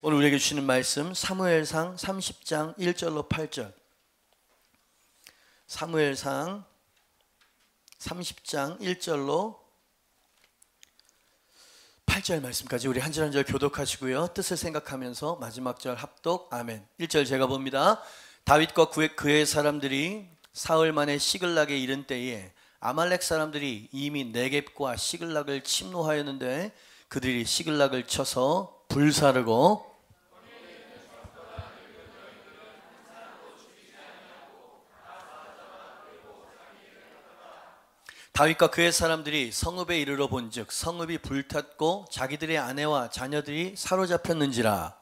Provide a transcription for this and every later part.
오늘 우리에게 주시는 말씀 사무엘상 30장 1절로 8절. 사무엘상 30장 1절로 8절 말씀까지 우리 한 절 한 절 교독하시고요, 뜻을 생각하면서 마지막 절 합독. 아멘. 1절 제가 봅니다. 다윗과 그의 사람들이 사흘 만에 시글락에 이른 때에 아말렉 사람들이 이미 네겝과 시글락을 침노하였는데 그들이 시글락을 쳐서 불사르고 다윗과 그의 사람들이 성읍에 이르러 본즉 성읍이 불탔고 자기들의 아내와 자녀들이 사로잡혔는지라.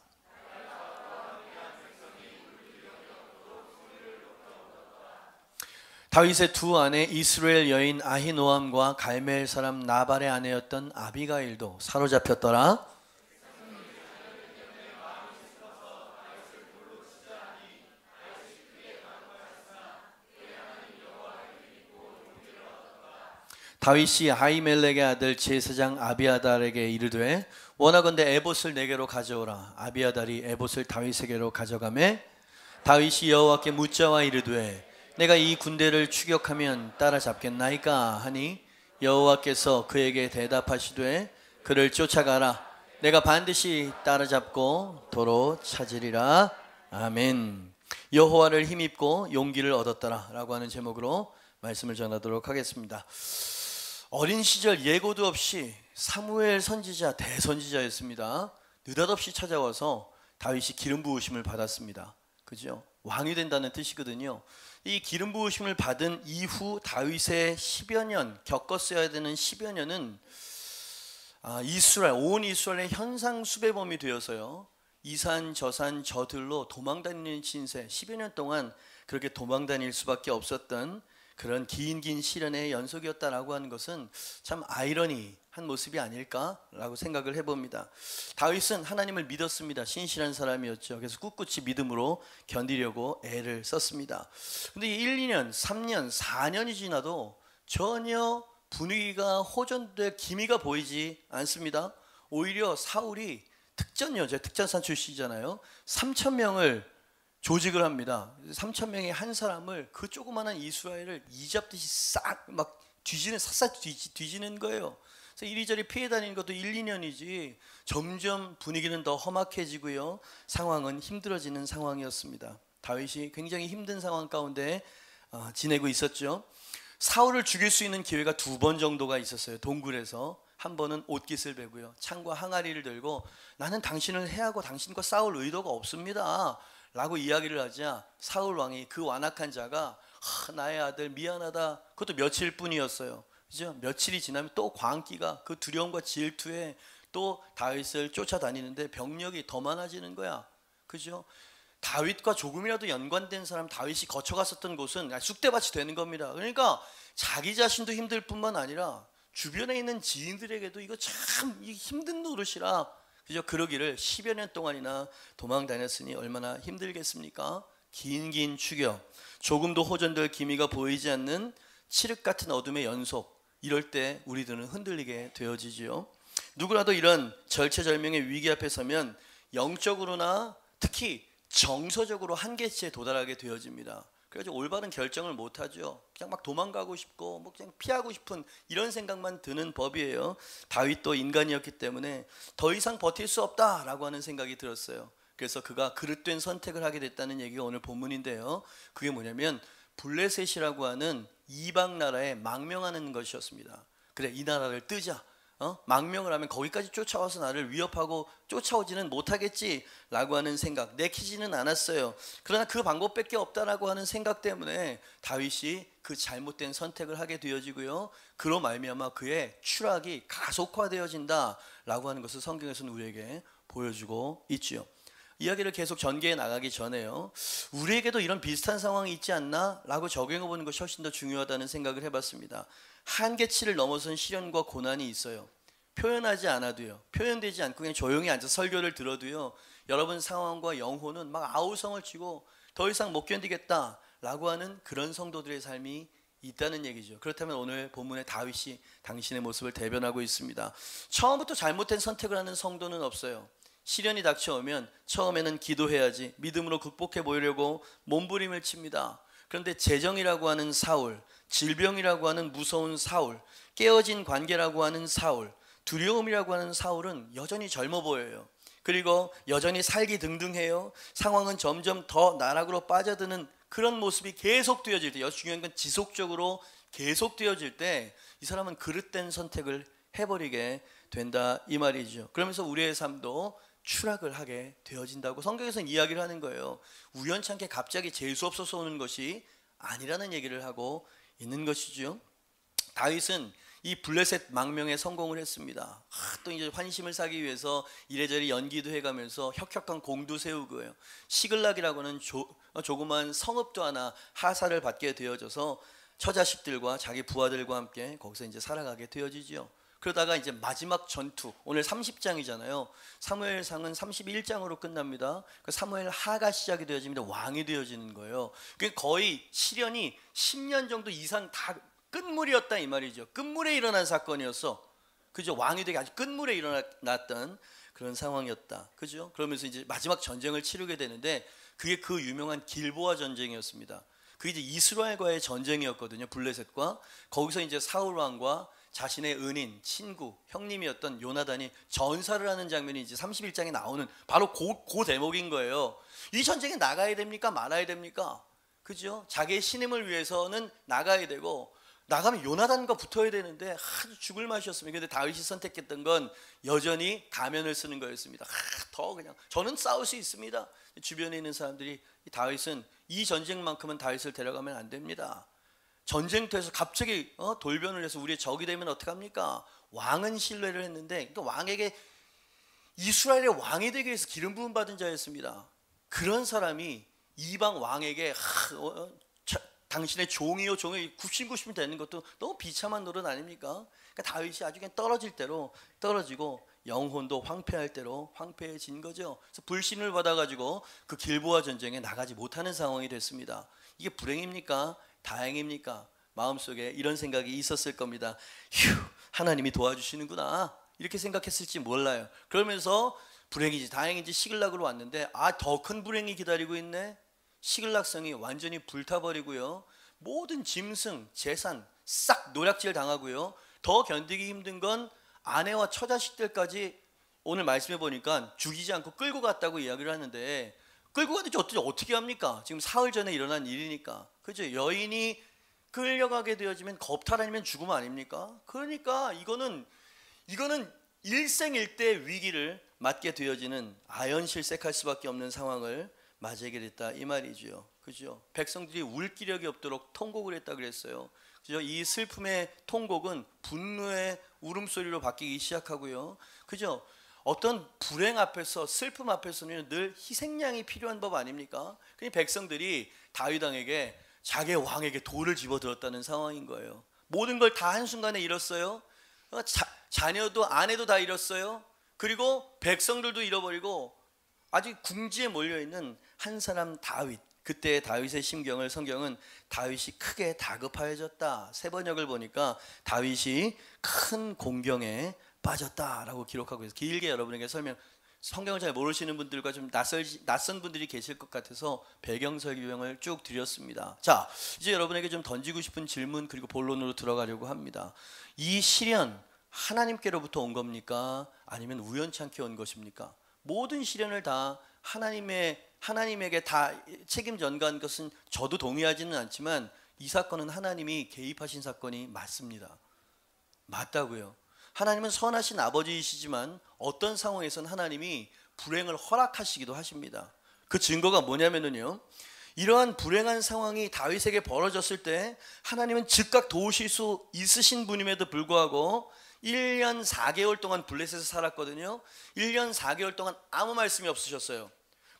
다윗의 두 아내 이스라엘 여인 아히노암과 갈멜 사람 나발의 아내였던 아비가일도 사로잡혔더라. 다윗이 아히멜렉의 아들 제사장 아비아달에게 이르되 원하건대 에봇을 내게로 가져오라. 아비아달이 에봇을 다윗에게로 가져가매 다윗이 여호와께 묻자와 이르되 내가 이 군대를 추격하면 따라잡겠나이까 하니 여호와께서 그에게 대답하시되 그를 쫓아가라. 내가 반드시 따라잡고 도로 찾으리라. 아멘. 여호와를 힘입고 용기를 얻었더라 라고 하는 제목으로 말씀을 전하도록 하겠습니다. 어린 시절 예고도 없이 사무엘 선지자 대선지자였습니다. 느닷없이 찾아와서 다윗이 기름 부으심을 받았습니다. 그죠? 왕이 된다는 뜻이거든요. 이 기름 부으심을 받은 이후 다윗의 10여 년 겪었어야 되는 10여 년은 온 이스라엘의 현상수배범이 되어서요, 이산 저산 저들로 도망다니는 신세, 10여 년 동안 그렇게 도망다닐 수밖에 없었던 그런 긴 시련의 연속이었다라고 하는 것은 참 아이러니한 모습이 아닐까라고 생각을 해봅니다. 다윗은 하나님을 믿었습니다. 신실한 사람이었죠. 그래서 꿋꿋이 믿음으로 견디려고 애를 썼습니다. 근데 1, 2년, 3년, 4년이 지나도 전혀 분위기가 호전될 기미가 보이지 않습니다. 오히려 사울이 특전산 출신이잖아요. 3,000명을 조직을 합니다. 3,000명의 한 사람을 그 조그마한 이스라엘을 이잡듯이 싹 막 샅샅 뒤지는 거예요. 그래서 이리저리 피해 다니는 것도 1, 2년이지 점점 분위기는 더 험악해지고요, 상황은 힘들어지는 상황이었습니다. 다윗이 굉장히 힘든 상황 가운데 지내고 있었죠. 사울을 죽일 수 있는 기회가 2번 정도가 있었어요. 동굴에서 한 번은 옷깃을 베고요, 창과 항아리를 들고 나는 당신을 해하고 당신과 싸울 의도가 없습니다 라고 이야기를 하자 사울 왕이 그 완악한 자가 나의 아들 미안하다, 그것도 며칠 뿐이었어요. 그죠? 며칠이 지나면 또 광기가 그 두려움과 질투에 또 다윗을 쫓아다니는데 병력이 더 많아지는 거야. 그죠? 다윗과 조금이라도 연관된 사람, 다윗이 거쳐갔었던 곳은 쑥대밭이 되는 겁니다. 그러니까 자기 자신도 힘들 뿐만 아니라 주변에 있는 지인들에게도 이거 참 힘든 노릇이라, 그죠? 그러기를 10여 년 동안이나 도망 다녔으니 얼마나 힘들겠습니까? 긴 추격, 조금도 호전될 기미가 보이지 않는 칠흑 같은 어둠의 연속, 이럴 때 우리들은 흔들리게 되어지지요. 누구라도 이런 절체절명의 위기 앞에 서면 영적으로나 특히 정서적으로 한계치에 도달하게 되어집니다. 그래서 올바른 결정을 못하죠. 그냥 막 도망가고 싶고 뭐 그냥 피하고 싶은 이런 생각만 드는 법이에요. 다윗도 인간이었기 때문에 더 이상 버틸 수 없다라고 하는 생각이 들었어요. 그래서 그가 그릇된 선택을 하게 됐다는 얘기가 오늘 본문인데요, 그게 뭐냐면 블레셋이라고 하는 이방 나라에 망명하는 것이었습니다. 그래, 이 나라를 뜨자, 망명을 하면 거기까지 쫓아와서 나를 위협하고 쫓아오지는 못하겠지 라고 하는 생각, 내키지는 않았어요. 그러나 그 방법밖에 없다라고 하는 생각 때문에 다윗이 그 잘못된 선택을 하게 되어지고요, 그로 말미암아 그의 추락이 가속화되어진다 라고 하는 것을 성경에서는 우리에게 보여주고 있죠. 이야기를 계속 전개해 나가기 전에요, 우리에게도 이런 비슷한 상황이 있지 않나 라고 적용해 보는 것이 훨씬 더 중요하다는 생각을 해봤습니다. 한계치를 넘어선 시련과 고난이 있어요. 표현하지 않아도요, 표현되지 않고 그냥 조용히 앉아서 설교를 들어도요, 여러분 상황과 영혼은 막 아우성을 치고 더 이상 못 견디겠다 라고 하는 그런 성도들의 삶이 있다는 얘기죠. 그렇다면 오늘 본문의 다윗이 당신의 모습을 대변하고 있습니다. 처음부터 잘못된 선택을 하는 성도는 없어요. 시련이 닥쳐오면 처음에는 기도해야지 믿음으로 극복해 보려고 몸부림을 칩니다. 그런데 재정이라고 하는 사울, 질병이라고 하는 무서운 사울, 깨어진 관계라고 하는 사울, 두려움이라고 하는 사울은 여전히 젊어 보여요. 그리고 여전히 살기 등등해요. 상황은 점점 더 나락으로 빠져드는 그런 모습이 계속되어질 때, 중요한 건 지속적으로 계속되어질 때 이 사람은 그릇된 선택을 해버리게 된다 이 말이죠. 그러면서 우리의 삶도 추락을 하게 되어진다고 성경에서는 이야기를 하는 거예요. 우연찮게 갑자기 재수없어서 오는 것이 아니라는 얘기를 하고 있는 것이죠. 다윗은 이 블레셋 망명에 성공을 했습니다. 또 이제 환심을 사기 위해서 이래저래 연기도 해가면서 혁혁한 공도 세우고요. 시글락이라고는 조그만 성읍도 하나 하사를 받게 되어져서 처자식들과 자기 부하들과 함께 거기서 이제 살아가게 되어지죠. 그러다가 이제 마지막 전투, 오늘 30장이잖아요. 사무엘상은 31장으로 끝납니다. 그 사무엘 하가 시작이 되어집니다. 왕이 되어지는 거예요. 거의 시련이 10년 정도 이상 다 끝물이었다 이 말이죠. 끝물에 일어난 사건이었어. 그죠? 왕이 되기 아주 끝물에 일어났던 그런 상황이었다. 그죠? 그러면서 이제 마지막 전쟁을 치르게 되는데 그게 그 유명한 길보아 전쟁이었습니다. 그게 이제 이스라엘과의 전쟁이었거든요. 블레셋과. 거기서 이제 사울 왕과 자신의 은인, 친구, 형님이었던 요나단이 전사를 하는 장면이 이제 31장에 나오는 바로 그 대목인 거예요. 이 전쟁에 나가야 됩니까? 말아야 됩니까? 그죠? 자기의 신임을 위해서는 나가야 되고, 나가면 요나단과 붙어야 되는데 아주 죽을 맛이었습니다. 그런데 다윗이 선택했던 건 여전히 가면을 쓰는 거였습니다. 더 그냥 저는 싸울 수 있습니다. 주변에 있는 사람들이 다윗은 이 전쟁만큼은 다윗을 데려가면 안 됩니다. 전쟁터에서 갑자기 돌변을 해서 우리의 적이 되면 어떡합니까? 왕은 신뢰를 했는데, 그러니까 왕에게 이스라엘의 왕이 되기 위해서 기름 부음 받은 자였습니다. 그런 사람이 이방 왕에게 당신의 종이요 종이 굽신굽신 되는 것도 너무 비참한 노릇 아닙니까? 그러니까 다윗이 아주 그냥 떨어질 대로 떨어지고 영혼도 황폐할 대로 황폐해진 거죠. 그래서 불신을 받아가지고 그 길보아 전쟁에 나가지 못하는 상황이 됐습니다. 이게 불행입니까? 다행입니까? 마음속에 이런 생각이 있었을 겁니다. 휴, 하나님이 도와주시는구나 이렇게 생각했을지 몰라요. 그러면서 불행이지 다행인지 시글락으로 왔는데 더 큰 불행이 기다리고 있네. 시글락성이 완전히 불타버리고요. 모든 짐승, 재산 싹 노략질 당하고요. 더 견디기 힘든 건 아내와 처자식들까지 오늘 말씀해 보니까 죽이지 않고 끌고 갔다고 이야기를 하는데, 끌고 갔는지 어떻게 합니까? 지금 사흘 전에 일어난 일이니까. 그죠? 여인이 끌려가게 되어지면 겁탈아니면 죽음 아닙니까? 그러니까 이거는 일생일대 위기를 맞게 되어지는 아연실색할 수밖에 없는 상황을 맞이하게 됐다 이 말이죠. 그죠? 백성들이 울 기력이 없도록 통곡을 했다 그랬어요. 그죠? 이 슬픔의 통곡은 분노의 울음소리로 바뀌기 시작하고요. 그죠? 어떤 불행 앞에서 슬픔 앞에서는 늘 희생양이 필요한 법 아닙니까? 그러니 백성들이 다윗 왕에게 자기 왕에게 돌을 집어들었다는 상황인 거예요. 모든 걸 다 한순간에 잃었어요. 자녀도 아내도 다 잃었어요. 그리고 백성들도 잃어버리고 아직 궁지에 몰려있는 한 사람 다윗. 그때 다윗의 심경을 성경은 다윗이 크게 다급하여졌다. 세번역을 보니까 다윗이 큰 공경에 빠졌다라고 기록하고 있어요. 길게 여러분에게 성경을 잘 모르시는 분들과 좀 낯선 분들이 계실 것 같아서 배경 설명을 쭉 드렸습니다. 자, 이제 여러분에게 좀 던지고 싶은 질문 그리고 본론으로 들어가려고 합니다. 이 시련 하나님께로부터 온 겁니까? 아니면 우연찮게 온 것입니까? 모든 시련을 다 하나님에게 다 책임 전가한 것은 저도 동의하지는 않지만 이 사건은 하나님이 개입하신 사건이 맞습니다. 맞다고요. 하나님은 선하신 아버지이시지만 어떤 상황에서는 하나님이 불행을 허락하시기도 하십니다. 그 증거가 뭐냐면요, 이러한 불행한 상황이 다윗에게 벌어졌을 때 하나님은 즉각 도우실 수 있으신 분임에도 불구하고 1년 4개월 동안 블레셋에서 살았거든요. 1년 4개월 동안 아무 말씀이 없으셨어요.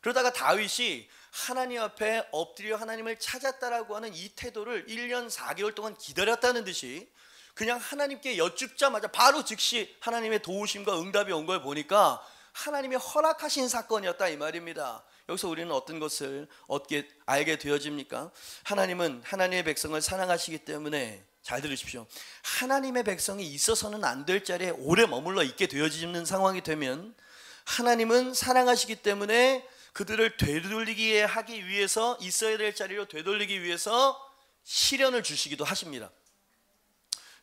그러다가 다윗이 하나님 앞에 엎드려 하나님을 찾았다라고 하는 이 태도를 1년 4개월 동안 기다렸다는 듯이 그냥 하나님께 여쭙자마자 바로 즉시 하나님의 도우심과 응답이 온 걸 보니까 하나님이 허락하신 사건이었다 이 말입니다. 여기서 우리는 어떤 것을 알게 되어집니까? 하나님은 하나님의 백성을 사랑하시기 때문에, 잘 들으십시오, 하나님의 백성이 있어서는 안 될 자리에 오래 머물러 있게 되어지는 상황이 되면 하나님은 사랑하시기 때문에 그들을 되돌리게 하기 위해서, 있어야 될 자리로 되돌리기 위해서 시련을 주시기도 하십니다.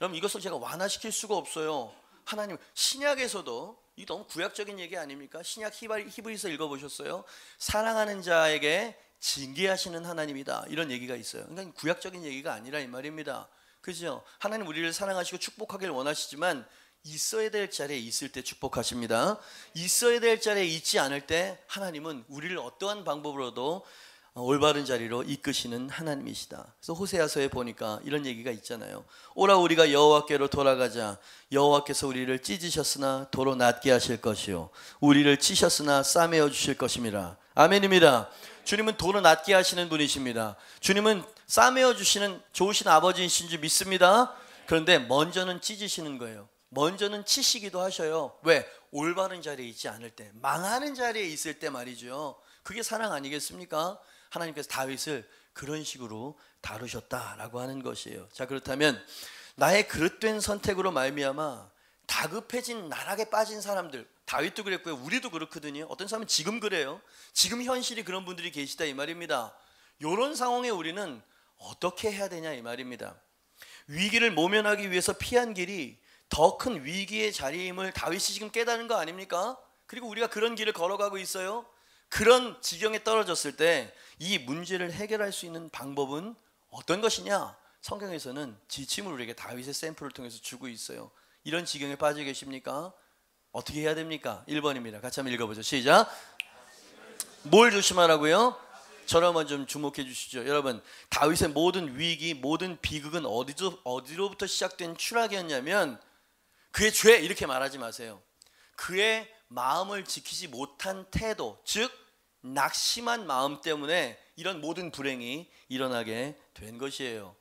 여러분, 이것을 제가 완화시킬 수가 없어요. 하나님, 신약에서도, 이 너무 구약적인 얘기 아닙니까? 신약 히브리서 읽어보셨어요? 사랑하는 자에게 징계하시는 하나님이다, 이런 얘기가 있어요. 그러니까 구약적인 얘기가 아니라 이 말입니다. 그죠? 하나님 우리를 사랑하시고 축복하기를 원하시지만 있어야 될 자리에 있을 때 축복하십니다. 있어야 될 자리에 있지 않을 때 하나님은 우리를 어떠한 방법으로도 올바른 자리로 이끄시는 하나님이시다. 그래서 호세아서에 보니까 이런 얘기가 있잖아요. 오라 우리가 여호와께로 돌아가자. 여호와께서 우리를 찢으셨으나 도로 낫게 하실 것이요 우리를 치셨으나 싸매어 주실 것임이라. 아멘입니다. 주님은 도로 낫게 하시는 분이십니다. 주님은 싸매어 주시는 좋으신 아버지이신 줄 믿습니다. 그런데 먼저는 찢으시는 거예요. 먼저는 치시기도 하셔요. 왜? 올바른 자리에 있지 않을 때, 망하는 자리에 있을 때 말이죠. 그게 사랑 아니겠습니까? 하나님께서 다윗을 그런 식으로 다루셨다라고 하는 것이에요. 자, 그렇다면 나의 그릇된 선택으로 말미암아 다급해진 나락에 빠진 사람들, 다윗도 그랬고요, 우리도 그렇거든요. 어떤 사람은 지금 그래요. 지금 현실이 그런 분들이 계시다 이 말입니다. 이런 상황에 우리는 어떻게 해야 되냐 이 말입니다. 위기를 모면하기 위해서 피한 길이 더 큰 위기의 자리임을 다윗이 지금 깨달은 거 아닙니까? 그리고 우리가 그런 길을 걸어가고 있어요. 그런 지경에 떨어졌을 때 이 문제를 해결할 수 있는 방법은 어떤 것이냐? 성경에서는 지침을 우리에게 다윗의 샘플을 통해서 주고 있어요. 이런 지경에 빠져 계십니까? 어떻게 해야 됩니까? 1번입니다. 같이 한번 읽어보죠. 시작. 뭘 조심하라고요? 저라만 좀 주목해 주시죠. 여러분, 다윗의 모든 위기, 모든 비극은 어디로부터 시작된 추락이었냐면 그의 죄, 이렇게 말하지 마세요. 그의 마음을 지키지 못한 태도, 즉 낙심한 마음 때문에 이런 모든 불행이 일어나게 된 것이에요.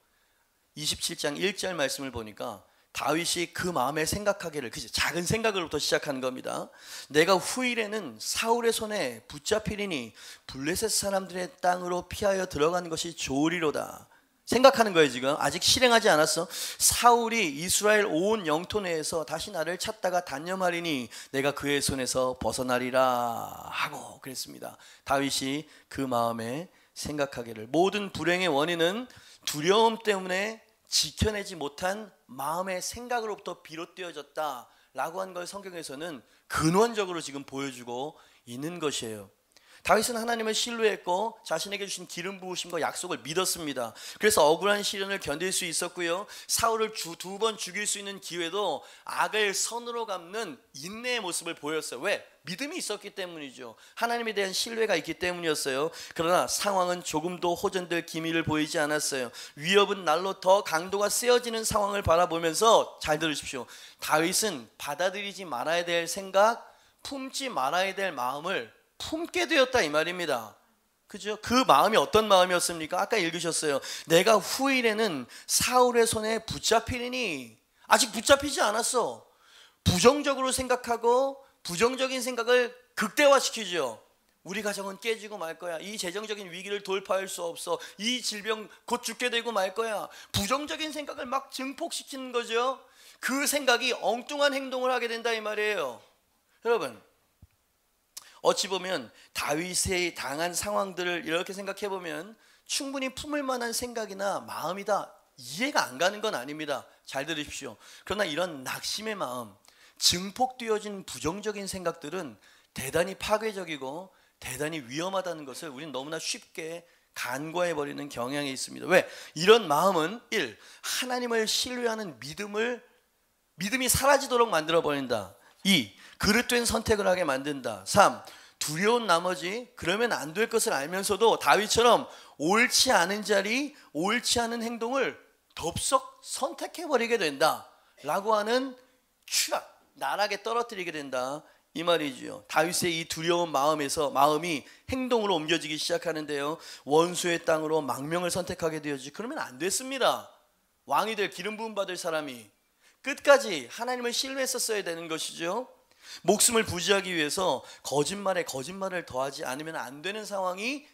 27장 1절 말씀을 보니까 다윗이 그 마음에 생각하기를, 그치, 작은 생각으로부터 시작하는 겁니다. 내가 후일에는 사울의 손에 붙잡히리니 블레셋 사람들의 땅으로 피하여 들어가는 것이 좋으리로다. 생각하는 거예요. 지금 아직 실행하지 않았어. 사울이 이스라엘 온 영토 내에서 다시 나를 찾다가 단념하리니 내가 그의 손에서 벗어나리라 하고 그랬습니다. 다윗이 그 마음에 생각하기를, 모든 불행의 원인은 두려움 때문에 지켜내지 못한 마음의 생각으로부터 비롯되어졌다 라고 한 걸 성경에서는 근원적으로 지금 보여주고 있는 것이에요. 다윗은 하나님을 신뢰했고 자신에게 주신 기름 부으심과 약속을 믿었습니다. 그래서 억울한 시련을 견딜 수 있었고요, 사울을 두 번 죽일 수 있는 기회도 악을 선으로 갚는 인내의 모습을 보였어요. 왜? 믿음이 있었기 때문이죠. 하나님에 대한 신뢰가 있기 때문이었어요. 그러나 상황은 조금도 호전될 기미를 보이지 않았어요. 위협은 날로 더 강도가 세어지는 상황을 바라보면서, 잘 들으십시오, 다윗은 받아들이지 말아야 될 생각, 품지 말아야 될 마음을 품게 되었다 이 말입니다. 그죠? 그 마음이 어떤 마음이었습니까? 아까 읽으셨어요. 내가 후일에는 사울의 손에 붙잡히리니. 아직 붙잡히지 않았어. 부정적으로 생각하고 부정적인 생각을 극대화시키죠. 우리 가정은 깨지고 말 거야. 이 재정적인 위기를 돌파할 수 없어. 이 질병 곧 죽게 되고 말 거야. 부정적인 생각을 막 증폭시키는 거죠. 그 생각이 엉뚱한 행동을 하게 된다 이 말이에요. 여러분, 어찌 보면 다윗이 당한 상황들을 이렇게 생각해 보면 충분히 품을 만한 생각이나 마음이다, 이해가 안 가는 건 아닙니다. 잘 들으십시오. 그러나 이런 낙심의 마음, 증폭되어진 부정적인 생각들은 대단히 파괴적이고 대단히 위험하다는 것을 우리는 너무나 쉽게 간과해버리는 경향이 있습니다. 왜? 이런 마음은 1. 하나님을 신뢰하는 믿음이 사라지도록 만들어버린다. 2. 그릇된 선택을 하게 만든다. 3. 두려운 나머지 그러면 안 될 것을 알면서도 다윗처럼 옳지 않은 자리, 옳지 않은 행동을 덥석 선택해버리게 된다 라고 하는 추락, 나락에 떨어뜨리게 된다 이 말이지요. 다윗의 이 두려운 마음이 행동으로 옮겨지기 시작하는데요, 원수의 땅으로 망명을 선택하게 되어지. 그러면 안 됐습니다. 왕이 될 기름 부음 받을 사람이 끝까지 하나님을 신뢰했었어야 되는 것이죠. 목숨을 부지하기 위해서 거짓말에 거짓말을 더하지 않으면 안 되는 상황이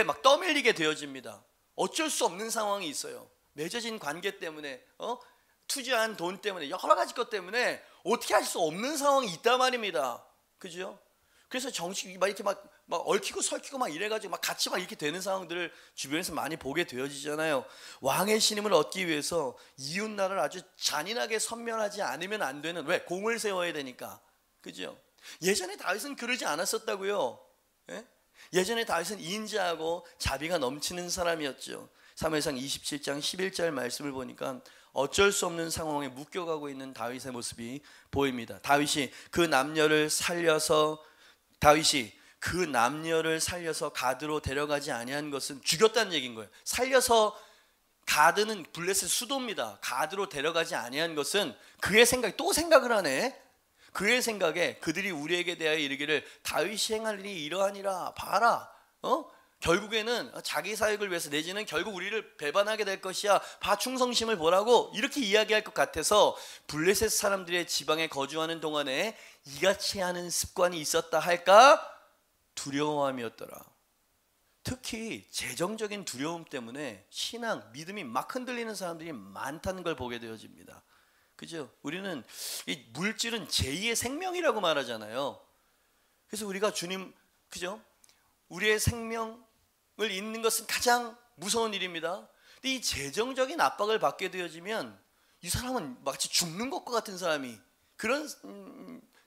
막 떠밀리게 되어집니다. 어쩔 수 없는 상황이 있어요. 맺어진 관계 때문에, 투자한 돈 때문에, 여러 가지 것 때문에 어떻게 할 수 없는 상황이 있단 말입니다. 그죠? 그래서 정치 막 이렇게 막 얽히고 설키고 막 이래가지고 막 같이 막 이렇게 되는 상황들을 주변에서 많이 보게 되어지잖아요. 왕의 신임을 얻기 위해서 이웃 나라를 아주 잔인하게 섬멸하지 않으면 안 되는, 왜? 공을 세워야 되니까. 그죠? 예전에 다윗은 그러지 않았었다고요. 예? 예전에 다윗은 인자하고 자비가 넘치는 사람이었죠. 사무엘상 27장 11절 말씀을 보니까 어쩔 수 없는 상황에 묶여가고 있는 다윗의 모습이 보입니다. 다윗이 그 남녀를 살려서 가드로 데려가지 아니한 것은 죽였다는 얘기인 거예요. 살려서, 가드는 블레셋 수도입니다. 가드로 데려가지 아니한 것은 그의 생각이, 또 생각을 하네. 그의 생각에 그들이 우리에게 대하여 이르기를 다윗이 행할 일이 이러하니라. 봐라, 결국에는 자기 사역을 위해서 내지는 결국 우리를 배반하게 될 것이야. 봐, 충성심을 보라고 이렇게 이야기할 것 같아서 블레셋 사람들의 지방에 거주하는 동안에 이같이 하는 습관이 있었다 할까? 두려움이었더라. 특히 재정적인 두려움 때문에 신앙, 믿음이 막 흔들리는 사람들이 많다는 걸 보게 되어집니다. 그죠? 우리는 이 물질은 제2의 생명이라고 말하잖아요. 그래서 우리가 주님, 그죠? 우리의 생명을 잇는 것은 가장 무서운 일입니다. 근데 이 재정적인 압박을 받게 되어지면 이 사람은 마치 죽는 것과 같은 사람이, 그런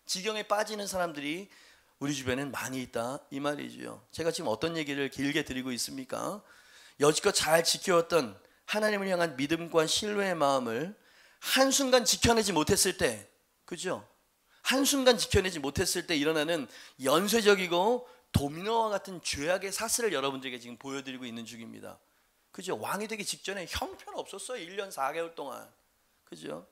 지경에 빠지는 사람들이 우리 주변엔 많이 있다 이 말이죠. 제가 지금 어떤 얘기를 길게 드리고 있습니까? 여지껏 잘 지켜왔던 하나님을 향한 믿음과 신뢰의 마음을 한순간 지켜내지 못했을 때, 그죠? 한순간 지켜내지 못했을 때 일어나는 연쇄적이고 도미노와 같은 죄악의 사슬을 여러분들에게 지금 보여드리고 있는 중입니다. 그죠? 왕이 되기 직전에 형편 없었어요. 1년 4개월 동안. 그죠?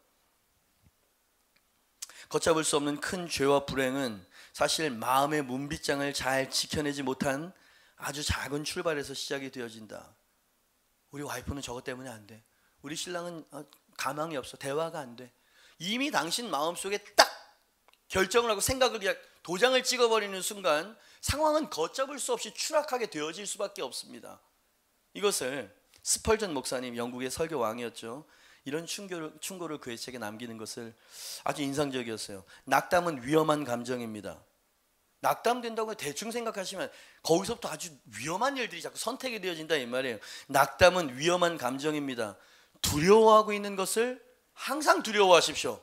걷잡을 수 없는 큰 죄와 불행은 사실 마음의 문빗장을 잘 지켜내지 못한 아주 작은 출발에서 시작이 되어진다. 우리 와이프는 저것 때문에 안 돼. 우리 신랑은 가망이 없어. 대화가 안 돼. 이미 당신 마음속에 딱 결정을 하고 생각을 그냥 도장을 찍어버리는 순간 상황은 걷잡을 수 없이 추락하게 되어질 수밖에 없습니다. 이것을 스펄전 목사님, 영국의 설교 왕이었죠. 이런 충고를 그의 책에 남기는 것을 아주 인상적이었어요. 낙담은 위험한 감정입니다. 낙담된다고 대충 생각하시면 거기서부터 아주 위험한 일들이 자꾸 선택이 되어진다 이 말이에요. 낙담은 위험한 감정입니다. 두려워하고 있는 것을 항상 두려워하십시오.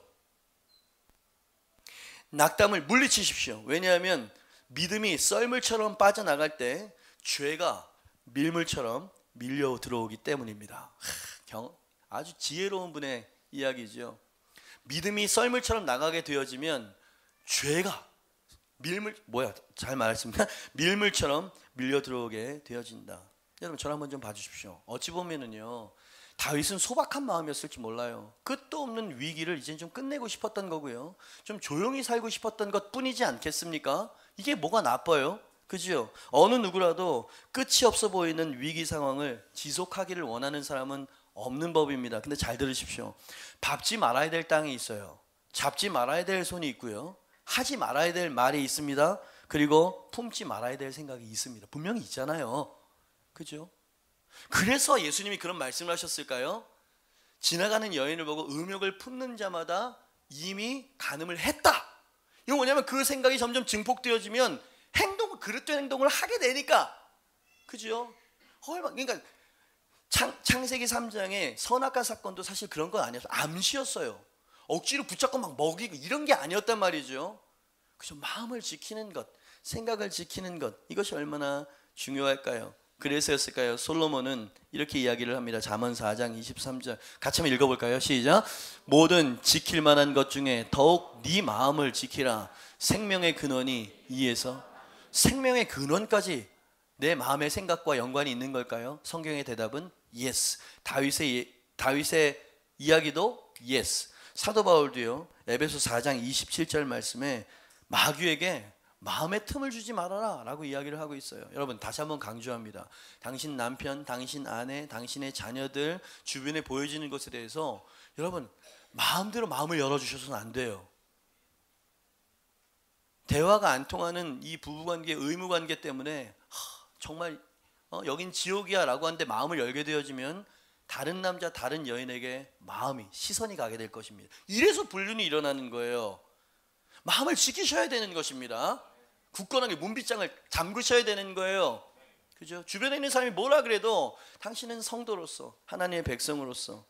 낙담을 물리치십시오. 왜냐하면 믿음이 썰물처럼 빠져나갈 때 죄가 밀물처럼 밀려 들어오기 때문입니다. 아주 지혜로운 분의 이야기죠. 믿음이 썰물처럼 나가게 되어지면 죄가 잘 말했습니다. 밀물처럼 밀려 들어오게 되어진다. 여러분 저를 한번 좀 봐주십시오. 어찌 보면은요, 다윗은 소박한 마음이었을지 몰라요. 끝도 없는 위기를 이제 좀 끝내고 싶었던 거고요. 좀 조용히 살고 싶었던 것 뿐이지 않겠습니까? 이게 뭐가 나빠요? 그죠? 어느 누구라도 끝이 없어 보이는 위기 상황을 지속하기를 원하는 사람은 없는 법입니다. 근데 잘 들으십시오. 밟지 말아야 될 땅이 있어요. 잡지 말아야 될 손이 있고요. 하지 말아야 될 말이 있습니다. 그리고 품지 말아야 될 생각이 있습니다. 분명히 있잖아요. 그죠? 그래서 예수님이 그런 말씀을 하셨을까요? 지나가는 여인을 보고 음욕을 품는 자마다 이미 간음을 했다. 이건 뭐냐면 그 생각이 점점 증폭되어지면 그릇된 행동을 하게 되니까. 그죠? 그러니까 창세기 3장의 선악과 사건도 사실 그런 건 아니었어요. 암시였어요. 억지로 붙잡고 막 먹이고 이런 게 아니었단 말이죠. 그죠? 마음을 지키는 것, 생각을 지키는 것, 이것이 얼마나 중요할까요? 그래서였을까요? 솔로몬은 이렇게 이야기를 합니다. 잠언 4장 23절 같이 한번 읽어볼까요? 시작. 모든 지킬 만한 것 중에 더욱 네 마음을 지키라. 생명의 근원이 이에서. 생명의 근원까지 내 마음의 생각과 연관이 있는 걸까요? 성경의 대답은 yes. 다윗의 이야기도 yes. 사도 바울도요, 에베소 4장 27절 말씀에 마귀에게 마음의 틈을 주지 말아라 라고 이야기를 하고 있어요. 여러분 다시 한번 강조합니다. 당신 남편, 당신 아내, 당신의 자녀들 주변에 보여지는 것에 대해서 여러분 마음대로 마음을 열어주셔서는 안 돼요. 대화가 안 통하는 이 부부관계, 의무관계 때문에 정말 여긴 지옥이야 라고 하는데 마음을 열게 되어지면 다른 남자, 다른 여인에게 시선이 가게 될 것입니다. 이래서 불륜이 일어나는 거예요. 마음을 지키셔야 되는 것입니다. 굳건하게 문빗장을 잠그셔야 되는 거예요. 그죠? 주변에 있는 사람이 뭐라 그래도 당신은 성도로서, 하나님의 백성으로서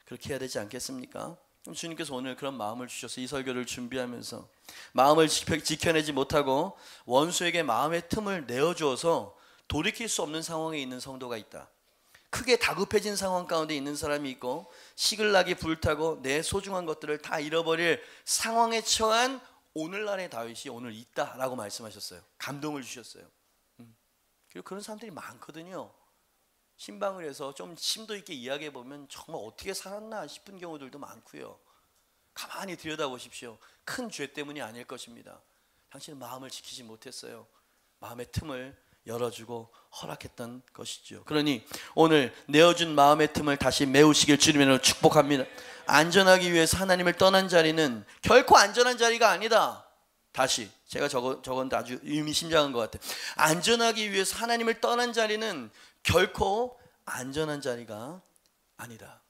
그렇게 해야 되지 않겠습니까? 그럼 주님께서 오늘 그런 마음을 주셔서 이 설교를 준비하면서 마음을 지켜내지 못하고 원수에게 마음의 틈을 내어주어서 돌이킬 수 없는 상황에 있는 성도가 있다. 크게 다급해진 상황 가운데 있는 사람이 있고 시글락이 불타고 내 소중한 것들을 다 잃어버릴 상황에 처한 오늘날의 다윗이 오늘 있다라고 말씀하셨어요. 감동을 주셨어요. 그리고 그런 사람들이 많거든요. 신방을 해서 좀 심도 있게 이야기해 보면 정말 어떻게 살았나 싶은 경우들도 많고요. 가만히 들여다보십시오. 큰 죄 때문이 아닐 것입니다. 당신은 마음을 지키지 못했어요. 마음의 틈을 열어주고 허락했던 것이죠. 그러니 오늘 내어준 마음의 틈을 다시 메우시길 주님으로 축복합니다. 안전하기 위해서 하나님을 떠난 자리는 결코 안전한 자리가 아니다. 다시 제가 적었는데 아주 의미심장한 것 같아요. 안전하기 위해서 하나님을 떠난 자리는 결코 안전한 자리가 아니다.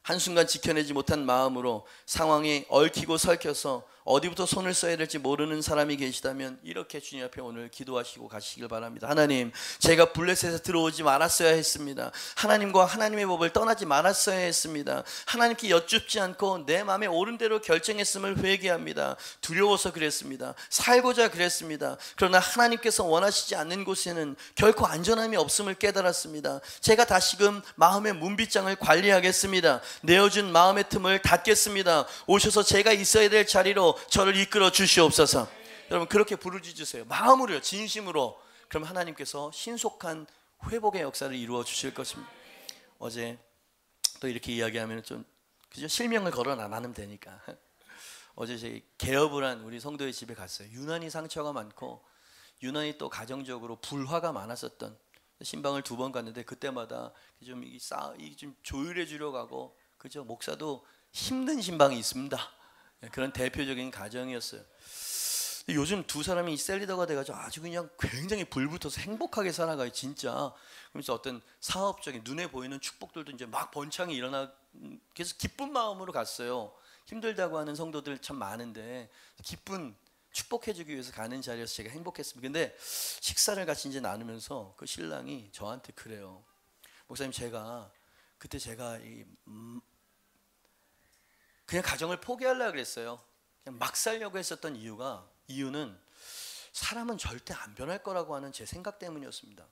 한순간 지켜내지 못한 마음으로 상황이 얽히고 설켜서 어디부터 손을 써야 될지 모르는 사람이 계시다면 이렇게 주님 앞에 오늘 기도하시고 가시길 바랍니다. 하나님, 제가 블레셋에 들어오지 말았어야 했습니다. 하나님과 하나님의 법을 떠나지 말았어야 했습니다. 하나님께 여쭙지 않고 내 마음에 옳은 대로 결정했음을 회개합니다. 두려워서 그랬습니다. 살고자 그랬습니다. 그러나 하나님께서 원하시지 않는 곳에는 결코 안전함이 없음을 깨달았습니다. 제가 다시금 마음의 문빗장을 관리하겠습니다. 내어준 마음의 틈을 닫겠습니다. 오셔서 제가 있어야 될 자리로 저를 이끌어 주시옵소서. 여러분 그렇게 부르짖으세요. 마음으로요, 진심으로. 그럼 하나님께서 신속한 회복의 역사를 이루어 주실 것입니다. 어제 또 이렇게 이야기하면 좀 그죠? 실명을 거론 안 하면 되니까. 어제 제가 개업을 한 우리 성도의 집에 갔어요. 유난히 상처가 많고 유난히 또 가정적으로 불화가 많았었던 신방을 2번 갔는데 그때마다 좀 조율해 주려고 하고 그죠? 목사도 힘든 신방이 있습니다. 그런 대표적인 가정이었어요. 요즘 2 사람이 셀리더가 돼가지고 아주 그냥 굉장히 불붙어서 행복하게 살아가요, 진짜. 그래서 어떤 사업적인 눈에 보이는 축복들도 이제 막 번창이 일어나, 그래서 기쁜 마음으로 갔어요. 힘들다고 하는 성도들 참 많은데 기쁜 축복해주기 위해서 가는 자리여서 제가 행복했습니다. 근데 식사를 같이 이제 나누면서 그 신랑이 저한테 그래요. 목사님, 그때 제가 그냥 가정을 포기하려고 그랬어요. 그냥 막 살려고 했었던 이유는 사람은 절대 안 변할 거라고 하는 제 생각 때문이었습니다.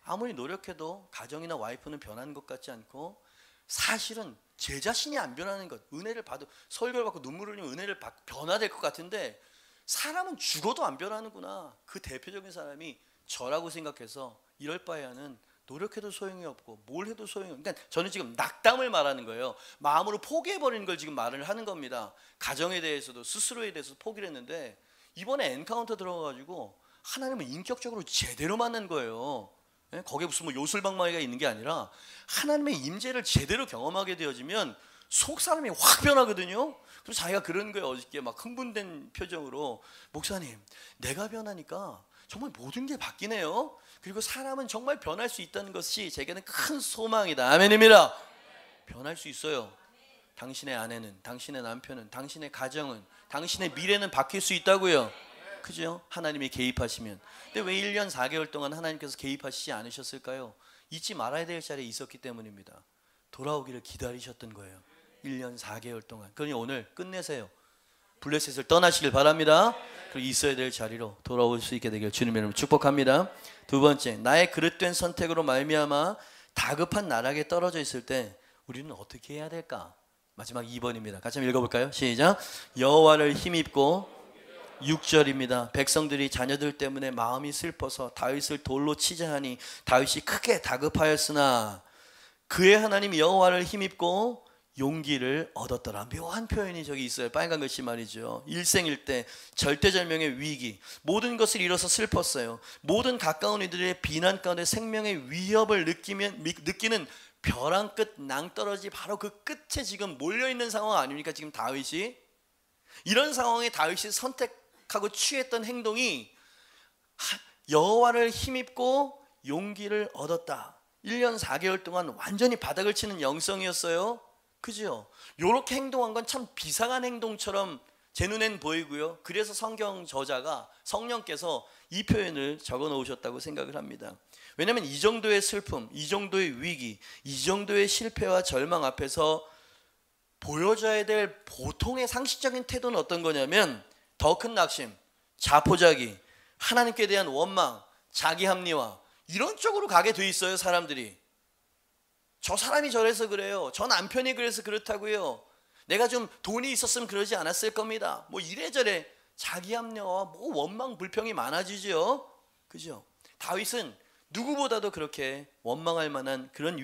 아무리 노력해도 가정이나 와이프는 변하는 것 같지 않고 사실은 제 자신이 안 변하는 것, 은혜를 받고 설교를 받고 눈물을 흘리면 은혜를 받고 변화될 것 같은데 사람은 죽어도 안 변하는구나. 그 대표적인 사람이 저라고 생각해서 이럴 바에는 노력해도 소용이 없고 뭘 해도 소용이 없고, 그러니까 저는 지금 낙담을 말하는 거예요. 마음으로 포기해버리는 걸 지금 말을 하는 겁니다. 가정에 대해서도 스스로에 대해서 포기를 했는데 이번에 엔카운터 들어가가지고 하나님을 인격적으로 제대로 만난 거예요. 거기에 무슨 요술방망이가 있는 게 아니라 하나님의 임재를 제대로 경험하게 되어지면 속 사람이 확 변하거든요. 그래서 자기가 그런 거예요. 어저께 막 흥분된 표정으로, 목사님, 내가 변하니까 정말 모든 게 바뀌네요. 그리고 사람은 정말 변할 수 있다는 것이 제게는 큰 소망이다. 아멘입니다. 변할 수 있어요. 당신의 아내는, 당신의 남편은, 당신의 가정은, 당신의 미래는 바뀔 수 있다고요. 그죠? 하나님이 개입하시면. 근데 왜 1년 4개월 동안 하나님께서 개입하시지 않으셨을까요? 잊지 말아야 될 자리에 있었기 때문입니다. 돌아오기를 기다리셨던 거예요. 1년 4개월 동안. 그러니 오늘 끝내세요. 블레셋을 떠나시길 바랍니다. 그리고 있어야 될 자리로 돌아올 수 있게 되길 주님의 이름으로 축복합니다. 2번째, 나의 그릇된 선택으로 말미암아 다급한 나락에 떨어져 있을 때 우리는 어떻게 해야 될까? 마지막 2번입니다. 같이 한번 읽어볼까요? 시작. 여호와를 힘입고, 6절입니다. 백성들이 자녀들 때문에 마음이 슬퍼서 다윗을 돌로 치자 하니 다윗이 크게 다급하였으나 그의 하나님 여호와를 힘입고 용기를 얻었더라. 묘한 표현이 저기 있어요. 빨간 글씨 말이죠. 일생일대 절대절명의 위기, 모든 것을 잃어서 슬펐어요. 모든 가까운 이들의 비난 가운데 생명의 위협을 느끼는 벼랑 끝 낭떠러지 바로 그 끝에 지금 몰려있는 상황 아닙니까? 지금 다윗이 이런 상황에 다윗이 선택하고 취했던 행동이 여호와를 힘입고 용기를 얻었다. 1년 4개월 동안 완전히 바닥을 치는 영성이었어요. 그죠? 요렇게 행동한 건 참 비상한 행동처럼 제 눈엔 보이고요. 그래서 성경 저자가 성령께서 이 표현을 적어 놓으셨다고 생각을 합니다. 왜냐하면 이 정도의 슬픔, 이 정도의 위기, 이 정도의 실패와 절망 앞에서 보여줘야 될 보통의 상식적인 태도는 어떤 거냐면 더 큰 낙심, 자포자기, 하나님께 대한 원망, 자기 합리화, 이런 쪽으로 가게 돼 있어요. 사람들이. 저 사람이 저래서 그래요. 저 남편이 그래서 그렇다고요. 내가 좀 돈이 있었으면 그러지 않았을 겁니다. 뭐 이래저래 자기 합리화와 뭐 원망 불평이 많아지죠. 그죠? 다윗은 누구보다도 그렇게 원망할 만한 그런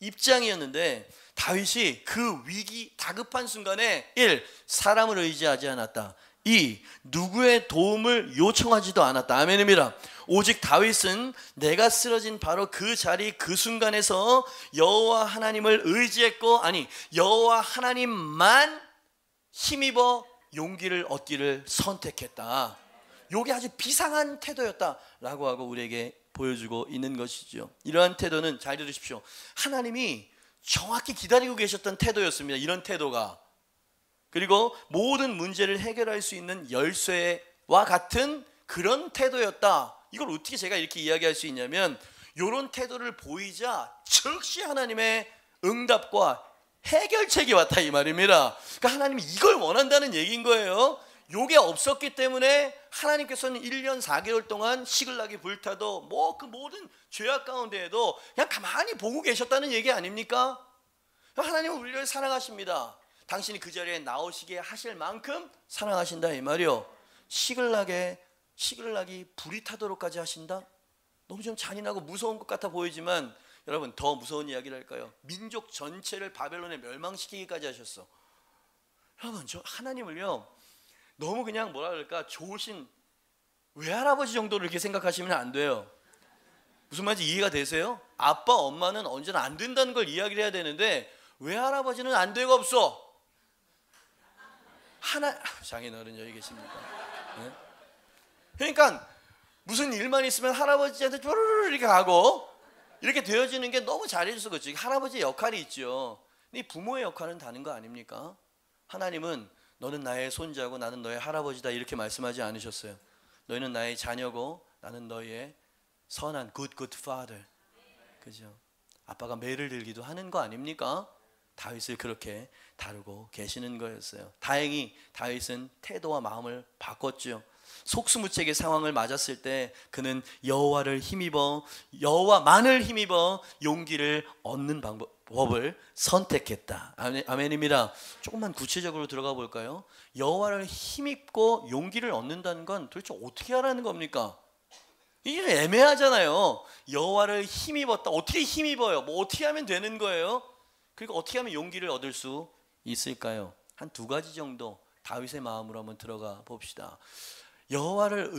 입장이었는데, 다윗이 그 위기 다급한 순간에 1. 사람을 의지하지 않았다. 2. 누구의 도움을 요청하지도 않았다. 아멘입니다. 오직 다윗은 내가 쓰러진 바로 그 자리 그 순간에서 여호와 하나님을 의지했고, 여호와 하나님만 힘입어 용기를 얻기를 선택했다. 이게 아주 비상한 태도였다라고 하고 우리에게 보여주고 있는 것이죠. 이러한 태도는, 잘 들으십시오, 하나님이 정확히 기다리고 계셨던 태도였습니다. 이런 태도가. 그리고 모든 문제를 해결할 수 있는 열쇠와 같은 그런 태도였다. 이걸 어떻게 제가 이렇게 이야기할 수 있냐면, 이런 태도를 보이자 즉시 하나님의 응답과 해결책이 왔다 이 말입니다. 그러니까 하나님이 이걸 원한다는 얘기인 거예요. 요게 없었기 때문에 하나님께서는 1년 4개월 동안 시글락이 불타도 뭐 그 모든 죄악 가운데에도 그냥 가만히 보고 계셨다는 얘기 아닙니까? 하나님은 우리를 사랑하십니다. 당신이 그 자리에 나오시게 하실 만큼 사랑하신다 이 말이요. 시글락이 불이 타도록까지 하신다? 너무 좀 잔인하고 무서운 것 같아 보이지만, 여러분, 더 무서운 이야기를 할까요? 민족 전체를 바벨론에 멸망시키기까지 하셨어. 여러분, 저 하나님을요, 너무 그냥 뭐라 그럴까, 좋으신 외할아버지 정도로 이렇게 생각하시면 안 돼요. 무슨 말인지 이해가 되세요? 아빠 엄마는 언제나 안 된다는 걸 이야기를 해야 되는데, 외할아버지는 안 되고 없어. 장인어른 여기 계십니까? 네? 그러니까 무슨 일만 있으면 할아버지한테 쪼르르 이렇게 가고 이렇게 되어지는 게 너무 잘해줘서 그렇지. 할아버지의 역할이 있죠. 근데 부모의 역할은 다른 거 아닙니까? 하나님은 너는 나의 손자고 나는 너의 할아버지다 이렇게 말씀하지 않으셨어요. 너희는 나의 자녀고 나는 너희의 선한 good father. 그죠? 아빠가 매를 들기도 하는 거 아닙니까? 다윗을 그렇게 다루고 계시는 거였어요. 다행히 다윗은 태도와 마음을 바꿨죠. 속수무책의 상황을 맞았을 때 그는 여호와만을 힘입어 용기를 얻는 방법을 선택했다. 아멘입니다. 조금만 구체적으로 들어가 볼까요? 여호와를 힘입고 용기를 얻는다는 건 도대체 어떻게 하라는 겁니까? 이게 애매하잖아요. 여호와를 힘입었다. 어떻게 힘입어요? 뭐 어떻게 하면 되는 거예요? 그리고 어떻게 하면 용기를 얻을 수 있을까요? 한 2가지 정도 다윗의 마음으로 한번 들어가 봅시다. 여호와를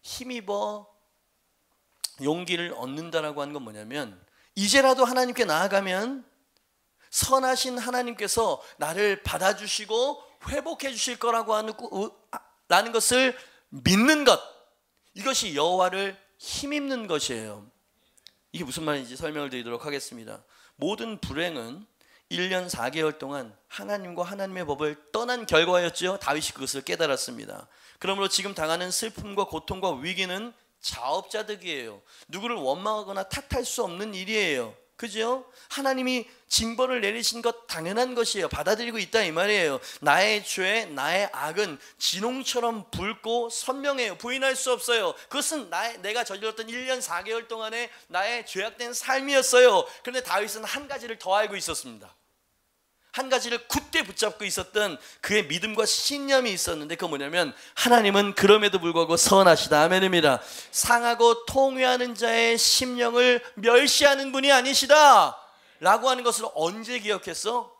힘입어 용기를 얻는다라고 하는 건 뭐냐면, 이제라도 하나님께 나아가면 선하신 하나님께서 나를 받아주시고 회복해 주실 거라고 라는 것을 믿는 것, 이것이 여호와를 힘입는 것이에요. 이게 무슨 말인지 설명을 드리도록 하겠습니다. 모든 불행은 1년 4개월 동안 하나님과 하나님의 법을 떠난 결과였죠. 다윗이 그것을 깨달았습니다. 그러므로 지금 당하는 슬픔과 고통과 위기는 자업자득이에요. 누구를 원망하거나 탓할 수 없는 일이에요. 그죠? 하나님이 징벌을 내리신 것 당연한 것이에요. 받아들이고 있다 이 말이에요. 나의 죄, 나의 악은 진홍처럼 붉고 선명해요. 부인할 수 없어요. 그것은 내가 저질렀던 1년 4개월 동안의 나의 죄악된 삶이었어요. 그런데 다윗은 한 가지를 더 알고 있었습니다. 한 가지를 굳게 붙잡고 있었던 그의 믿음과 신념이 있었는데, 그건 뭐냐면, 하나님은 그럼에도 불구하고 선하시다. 아멘입니다. 상하고 통회하는 자의 심령을 멸시하는 분이 아니시다 라고 하는 것을 언제 기억했어?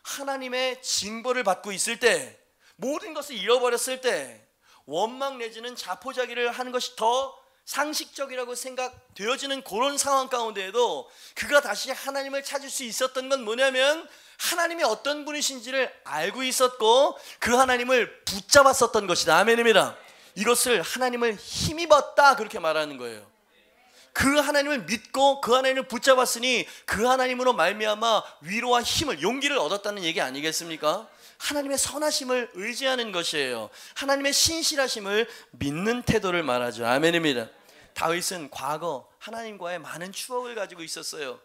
하나님의 징벌을 받고 있을 때, 모든 것을 잃어버렸을 때, 원망 내지는 자포자기를 하는 것이 더 상식적이라고 생각되어지는 그런 상황 가운데에도 그가 다시 하나님을 찾을 수 있었던 건 뭐냐면, 하나님이 어떤 분이신지를 알고 있었고 그 하나님을 붙잡았었던 것이다. 아멘입니다. 이것을 하나님을 힘입었다 그렇게 말하는 거예요. 그 하나님을 믿고 그 하나님을 붙잡았으니 그 하나님으로 말미암아 위로와 힘을, 용기를 얻었다는 얘기 아니겠습니까? 하나님의 선하심을 의지하는 것이에요. 하나님의 신실하심을 믿는 태도를 말하죠. 아멘입니다. 다윗은 과거 하나님과의 많은 추억을 가지고 있었어요.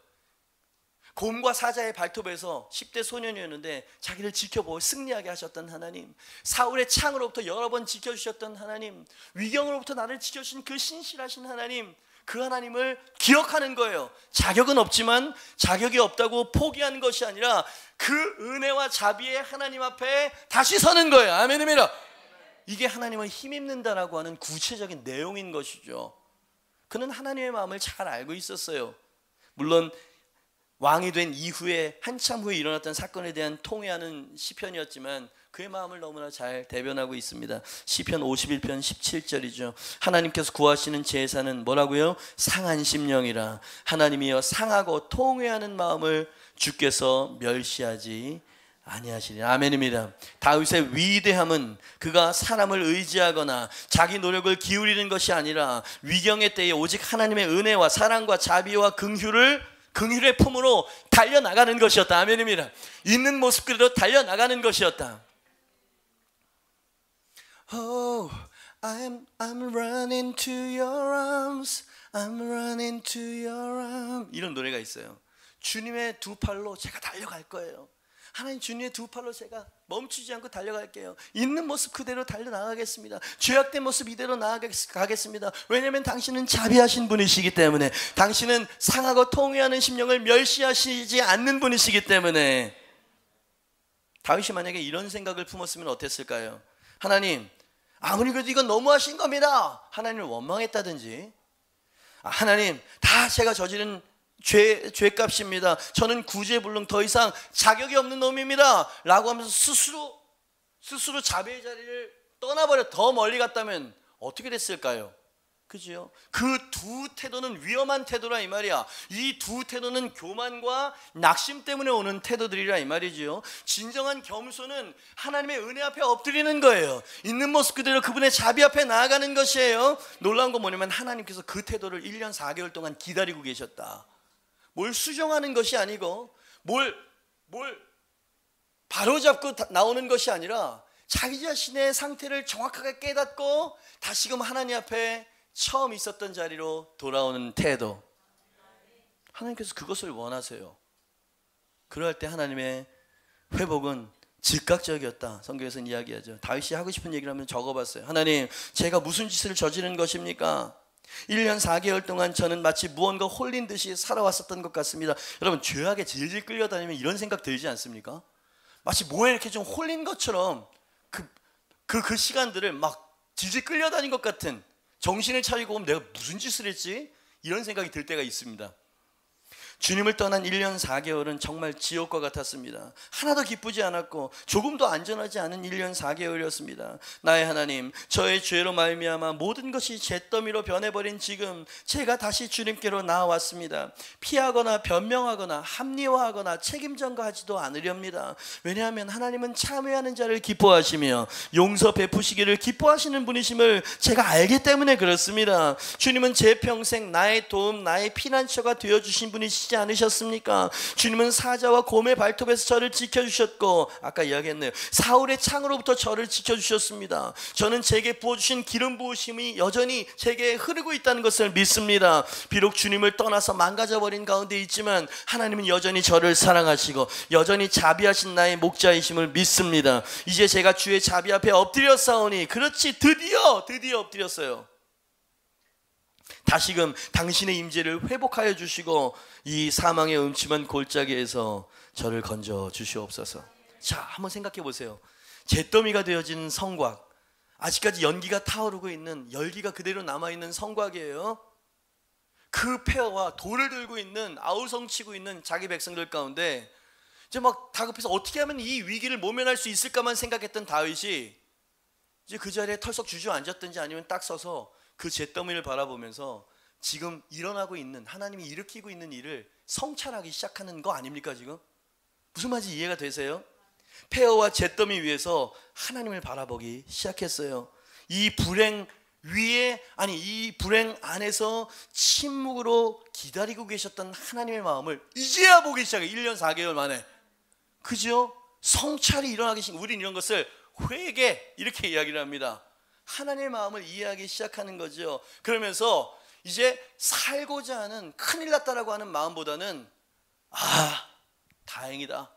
곰과 사자의 발톱에서 10대 소년이었는데 자기를 지켜보고 승리하게 하셨던 하나님, 사울의 창으로부터 여러 번 지켜주셨던 하나님, 위경으로부터 나를 지켜주신 그 신실하신 하나님, 그 하나님을 기억하는 거예요. 자격은 없지만 자격이 없다고 포기하는 것이 아니라 그 은혜와 자비의 하나님 앞에 다시 서는 거예요. 아멘입니다. 이게 하나님을 힘입는다라고 하는 구체적인 내용인 것이죠. 그는 하나님의 마음을 잘 알고 있었어요. 물론 왕이 된 이후에 한참 후에 일어났던 사건에 대한 통회하는 시편이었지만 그의 마음을 너무나 잘 대변하고 있습니다. 시편 51편 17절이죠. 하나님께서 구하시는 제사는 뭐라고요? 상한 심령이라. 하나님이여 상하고 통회하는 마음을 주께서 멸시하지 아니하시리. 아멘입니다. 다윗의 위대함은 그가 사람을 의지하거나 자기 노력을 기울이는 것이 아니라 위경의 때에 오직 하나님의 은혜와 사랑과 자비와 긍휼의 품으로 달려나가는 것이었다. 아멘입니다. 있는 모습 그대로 달려나가는 것이었다. Oh, I'm running to your arms. I'm running to your arms. 이런 노래가 있어요. 주님의 두 팔로 제가 달려갈 거예요. 하나님, 주님의 두 팔로 제가 멈추지 않고 달려갈게요. 있는 모습 그대로 달려나가겠습니다. 죄악된 모습 이대로 나아가겠습니다. 왜냐하면 당신은 자비하신 분이시기 때문에, 당신은 상하고 통회하는 심령을 멸시하시지 않는 분이시기 때문에. 다윗이 만약에 이런 생각을 품었으면 어땠을까요? 하나님, 아무리 그래도 이건 너무하신 겁니다. 하나님을 원망했다든지, 하나님, 다 제가 저지른 죄값입니다. 저는 구제불능, 더 이상 자격이 없는 놈입니다 라고 하면서 스스로 자비의 자리를 떠나버려 더 멀리 갔다면 어떻게 됐을까요? 그죠? 그 두 태도는 위험한 태도라 이 말이야. 이 두 태도는 교만과 낙심 때문에 오는 태도들이라 이 말이지요. 진정한 겸손은 하나님의 은혜 앞에 엎드리는 거예요. 있는 모습 그대로 그분의 자비 앞에 나아가는 것이에요. 놀라운 건 뭐냐면 하나님께서 그 태도를 1년 4개월 동안 기다리고 계셨다. 뭘 수정하는 것이 아니고 뭘 바로잡고 나오는 것이 아니라 자기 자신의 상태를 정확하게 깨닫고 다시금 하나님 앞에 처음 있었던 자리로 돌아오는 태도. 하나님께서 그것을 원하세요. 그럴 때 하나님의 회복은 즉각적이었다. 성경에서는 이야기하죠. 다윗이 하고 싶은 얘기를 하면 적어봤어요. 하나님, 제가 무슨 짓을 저지른 것입니까? 1년 4개월 동안 저는 마치 무언가 홀린 듯이 살아왔었던 것 같습니다. 여러분, 죄악에 질질 끌려다니면 이런 생각 들지 않습니까? 마치 뭐에 이렇게 좀 홀린 것처럼 그 시간들을 막 질질 끌려다닌 것 같은, 정신을 차리고 보면 내가 무슨 짓을 했지? 이런 생각이 들 때가 있습니다. 주님을 떠난 1년 4개월은 정말 지옥과 같았습니다. 하나도 기쁘지 않았고 조금도 안전하지 않은 1년 4개월이었습니다. 나의 하나님, 저의 죄로 말미암아 모든 것이 잿더미로 변해버린 지금 제가 다시 주님께로 나아왔습니다. 피하거나 변명하거나 합리화하거나 책임 전가하지도 않으렵니다. 왜냐하면 하나님은 참회하는 자를 기뻐하시며 용서 베푸시기를 기뻐하시는 분이심을 제가 알기 때문에 그렇습니다. 주님은 제 평생 나의 도움, 나의 피난처가 되어주신 분이시지 않으셨습니까? 주님은 사자와 곰의 발톱에서 저를 지켜주셨고, 아까 이야기했네요, 사울의 창으로부터 저를 지켜주셨습니다. 저는 제게 부어주신 기름 부으심이 여전히 제게 흐르고 있다는 것을 믿습니다. 비록 주님을 떠나서 망가져버린 가운데 있지만 하나님은 여전히 저를 사랑하시고 여전히 자비하신 나의 목자이심을 믿습니다. 이제 제가 주의 자비 앞에 엎드렸사오니, 그렇지, 드디어 엎드렸어요. 다시금 당신의 임재를 회복하여 주시고 이 사망의 음침한 골짜기에서 저를 건져 주시옵소서. 자, 한번 생각해 보세요. 잿더미가 되어진 성곽, 아직까지 연기가 타오르고 있는, 열기가 그대로 남아있는 성곽이에요. 그 폐허와 돌을 들고 있는, 아우성치고 있는 자기 백성들 가운데 이제 막 다급해서 어떻게 하면 이 위기를 모면할 수 있을까만 생각했던 다윗이 이제 그 자리에 털썩 주저앉았든지 아니면 딱 서서 그 잿더미를 바라보면서 지금 일어나고 있는, 하나님이 일으키고 있는 일을 성찰하기 시작하는 거 아닙니까? 지금 무슨 말인지 이해가 되세요? 폐허와 잿더미 위에서 하나님을 바라보기 시작했어요. 이 불행 위에, 아니 이 불행 안에서 침묵으로 기다리고 계셨던 하나님의 마음을 이제야 보기 시작해요. 1년 4개월 만에. 그죠? 성찰이 일어나기 전 우리는 이런 것을 회개 이렇게 이야기를 합니다. 하나님의 마음을 이해하기 시작하는 거죠. 그러면서 이제 살고자 하는, 큰일 났다라고 하는 마음보다는 다행이다,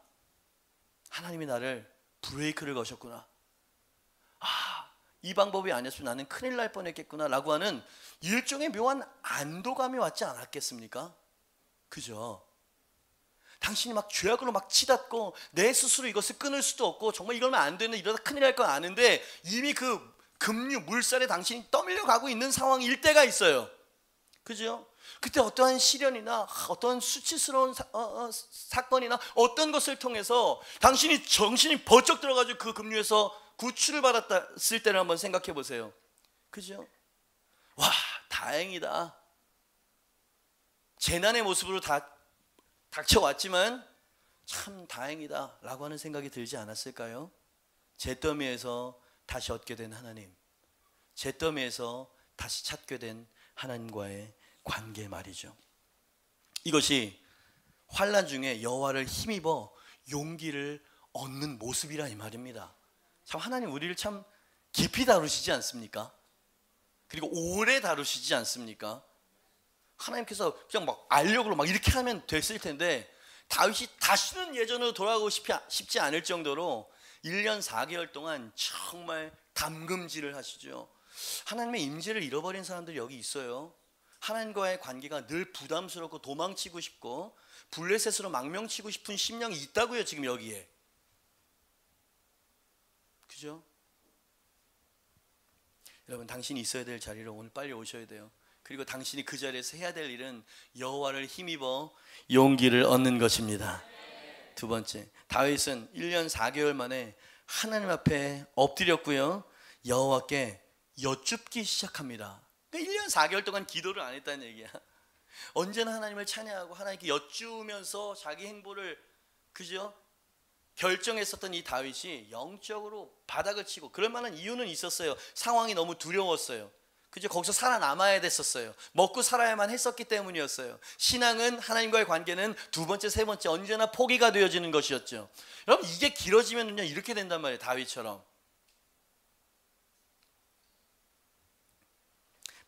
하나님이 나를 브레이크를 거셨구나, 이 방법이 아니었으면 나는 큰일 날 뻔했겠구나 라고 하는 일종의 묘한 안도감이 왔지 않았겠습니까? 그죠? 당신이 막 죄악으로 막 치닫고 내 스스로 이것을 끊을 수도 없고 정말 이러면 안 되는, 이러다 큰일 날 거 아는데 이미 그 급류 물살에 당신이 떠밀려 가고 있는 상황일 때가 있어요. 그죠? 그때 어떠한 시련이나 어떠한 수치스러운 사건이나 어떤 것을 통해서 당신이 정신이 번쩍 들어가지고 그 급류에서 구출을 받았을 때를 한번 생각해 보세요. 그죠? 와, 다행이다, 재난의 모습으로 닥쳐왔지만 참 다행이다 라고 하는 생각이 들지 않았을까요? 잿더미에서 다시 얻게 된 하나님, 잿더미에서 다시 찾게 된 하나님과의 관계 말이죠. 이것이 환난 중에 여호와를 힘입어 용기를 얻는 모습이라 이 말입니다. 참 하나님 우리를 참 깊이 다루시지 않습니까? 그리고 오래 다루시지 않습니까? 하나님께서 그냥 막 알력으로 막 이렇게 하면 됐을 텐데 다윗이 다시는 예전으로 돌아가고 싶지 않을 정도로 1년 4개월 동안 정말 담금질을 하시죠. 하나님의 임재를 잃어버린 사람들이 여기 있어요. 하나님과의 관계가 늘 부담스럽고 도망치고 싶고 블레셋으로 망명치고 싶은 심령이 있다고요, 지금 여기에. 그죠? 여러분, 당신이 있어야 될 자리로 오늘 빨리 오셔야 돼요. 그리고 당신이 그 자리에서 해야 될 일은 여호와를 힘입어 용기를 얻는 것입니다. 두 번째, 다윗은 1년 4개월 만에 하나님 앞에 엎드렸고요, 여호와께 여쭙기 시작합니다. 1년 4개월 동안 기도를 안 했다는 얘기야. 언제나 하나님을 찬양하고 하나님께 여쭈면서 자기 행보를, 그죠? 결정했었던 이 다윗이 영적으로 바닥을 치고, 그럴 만한 이유는 있었어요. 상황이 너무 두려웠어요. 그죠? 거기서 살아남아야 됐었어요. 먹고 살아야만 했었기 때문이었어요. 신앙은, 하나님과의 관계는 두 번째, 세 번째 언제나 포기가 되어지는 것이었죠. 여러분, 이게 길어지면요 이렇게 된단 말이에요. 다윗처럼.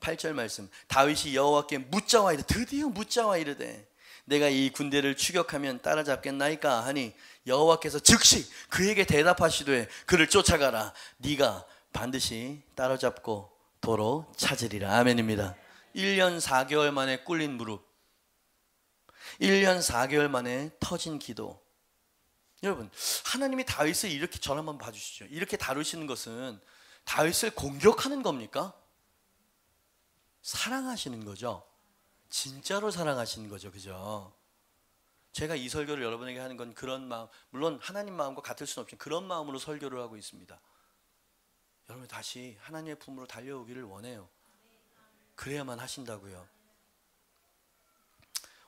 8절 말씀, 다윗이 여호와께 묻자와 이르되, 드디어 묻자와 이르되 내가 이 군대를 추격하면 따라잡겠나이까 하니 여호와께서 즉시 그에게 대답하시되 그를 쫓아가라, 네가 반드시 따라잡고 도로 찾으리라. 아멘입니다. 1년 4개월 만에 꿇린 무릎, 1년 4개월 만에 터진 기도. 여러분, 하나님이 다윗을 이렇게, 전 한번 봐주시죠. 이렇게 다루시는 것은 다윗을 공격하는 겁니까? 사랑하시는 거죠. 진짜로 사랑하시는 거죠. 그죠? 제가 이 설교를 여러분에게 하는 건 그런 마음, 물론 하나님 마음과 같을 수는 없지만 그런 마음으로 설교를 하고 있습니다. 여러분, 다시 하나님의 품으로 달려오기를 원해요. 그래야만 하신다고요.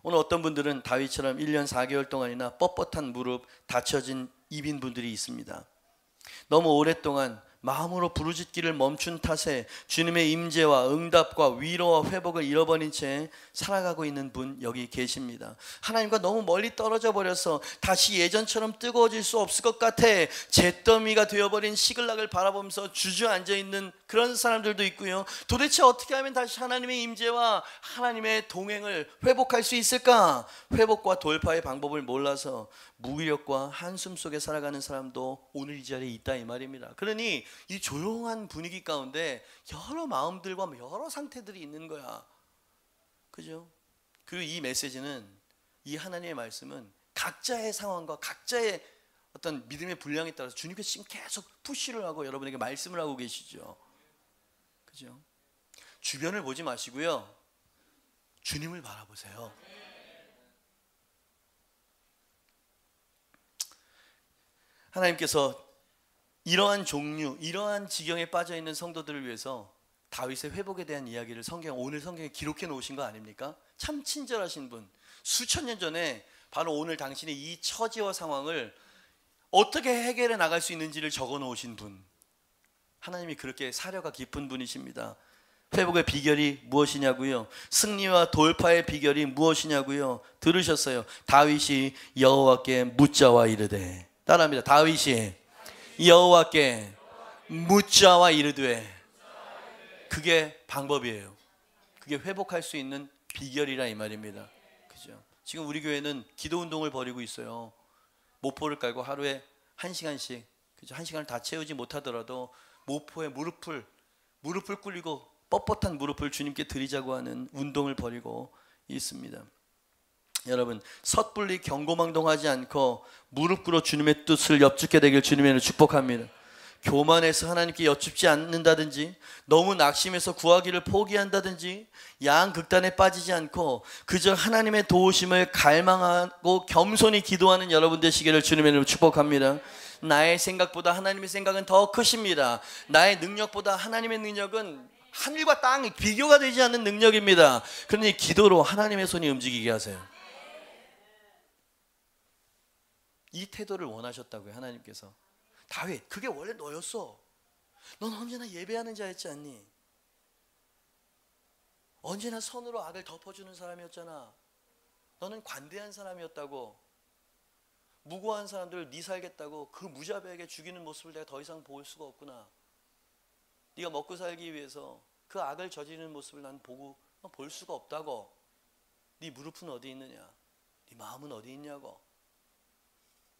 오늘 어떤 분들은 다윗처럼 1년 4개월 동안이나 뻣뻣한 무릎, 다쳐진 입인 분들이 있습니다. 너무 오랫동안 마음으로 부르짖기를 멈춘 탓에 주님의 임재와 응답과 위로와 회복을 잃어버린 채 살아가고 있는 분 여기 계십니다. 하나님과 너무 멀리 떨어져 버려서 다시 예전처럼 뜨거워질 수 없을 것 같아 잿더미가 되어버린 시글락을 바라보면서 주저앉아 있는 그런 사람들도 있고요. 도대체 어떻게 하면 다시 하나님의 임재와 하나님의 동행을 회복할 수 있을까? 회복과 돌파의 방법을 몰라서 무기력과 한숨 속에 살아가는 사람도 오늘 이 자리에 있다 이 말입니다. 그러니 이 조용한 분위기 가운데 여러 마음들과 여러 상태들이 있는 거야. 그죠? 그리고 이 메시지는, 이 하나님의 말씀은 각자의 상황과 각자의 어떤 믿음의 분량에 따라서 주님께서 지금 계속 푸시를 하고 여러분에게 말씀을 하고 계시죠. 그죠? 주변을 보지 마시고요, 주님을 바라보세요. 하나님께서 이러한 종류, 이러한 지경에 빠져 있는 성도들을 위해서 다윗의 회복에 대한 이야기를 오늘 성경에 기록해 놓으신 거 아닙니까? 참 친절하신 분, 수천 년 전에 바로 오늘 당신의 이 처지와 상황을 어떻게 해결해 나갈 수 있는지를 적어 놓으신 분, 하나님이 그렇게 사려가 깊은 분이십니다. 회복의 비결이 무엇이냐고요? 승리와 돌파의 비결이 무엇이냐고요? 들으셨어요. 다윗이 여호와께 묻자와 이르되, 따라합니다. 다윗이 여호와께 묻자와 이르되. 그게 방법이에요. 그게 회복할 수 있는 비결이라 이 말입니다. 그죠? 지금 우리 교회는 기도 운동을 벌이고 있어요. 모포를 깔고 하루에 1시간씩, 그죠? 1시간을 다 채우지 못하더라도 모포에 무릎을 꿇리고 뻣뻣한 무릎을 주님께 드리자고 하는 운동을 벌이고 있습니다. 여러분, 섣불리 경고망동하지 않고 무릎 꿇어 주님의 뜻을 엽죽게 되길 주님의 축복합니다. 교만해서 하나님께 여쭙지 않는다든지, 너무 낙심해서 구하기를 포기한다든지, 양극단에 빠지지 않고 그저 하나님의 도우심을 갈망하고 겸손히 기도하는 여러분 되시기를 주님의 이름으로 축복합니다. 나의 생각보다 하나님의 생각은 더 크십니다. 나의 능력보다 하나님의 능력은 하늘과 땅이 비교가 되지 않는 능력입니다. 그러니 기도로 하나님의 손이 움직이게 하세요. 이 태도를 원하셨다고요, 하나님께서. 다윗, 그게 원래 너였어. 넌 언제나 예배하는 자였지 않니? 언제나 선으로 악을 덮어주는 사람이었잖아. 너는 관대한 사람이었다고. 무고한 사람들을 네 살겠다고 그 무자비하게 죽이는 모습을 내가 더 이상 볼 수가 없구나. 네가 먹고 살기 위해서 그 악을 저지르는 모습을 난 보고 볼 수가 없다고. 네 무릎은 어디 있느냐? 네 마음은 어디 있냐고.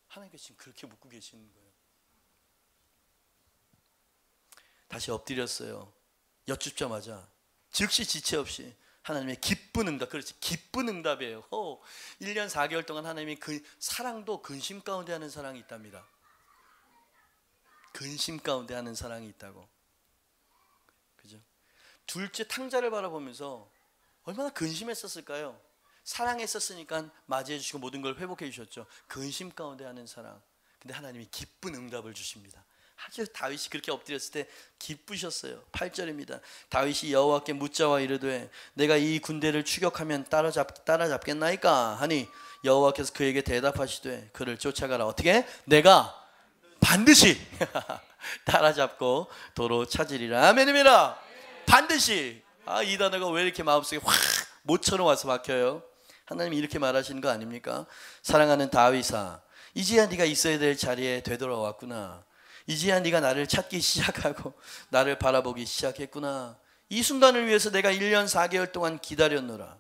하나님께서 지금 그렇게 묻고 계시는 거예요. 다시 엎드렸어요. 여쭙자마자 즉시 지체 없이 하나님의 기쁜 응답. 그렇지, 기쁜 응답이에요. 1년 4개월 동안 하나님이 그 사랑도 근심 가운데 하는 사랑이 있답니다. 근심 가운데 하는 사랑이 있다고. 그죠? 둘째 탕자를 바라보면서 얼마나 근심했었을까요? 사랑했었으니까 맞이해 주시고 모든 걸 회복해 주셨죠. 근심 가운데 하는 사랑. 근데 하나님이 기쁜 응답을 주십니다. 아주 다윗이 그렇게 엎드렸을 때 기쁘셨어요. 8절입니다. 다윗이 여호와께 묻자와 이르되 내가 이 군대를 추격하면 따라잡겠나이까 하니 여호와께서 그에게 대답하시되 그를 쫓아가라. 어떻게? 내가 반드시 따라잡고 도로 찾으리라. 아멘입니다. 반드시. 이 단어가 왜 이렇게 마음속에 확 모처럼 와서 박혀요? 하나님이 이렇게 말하시는 거 아닙니까? 사랑하는 다윗아, 이제야 네가 있어야 될 자리에 되돌아왔구나. 이제야 네가 나를 찾기 시작하고 나를 바라보기 시작했구나. 이 순간을 위해서 내가 1년 4개월 동안 기다렸노라.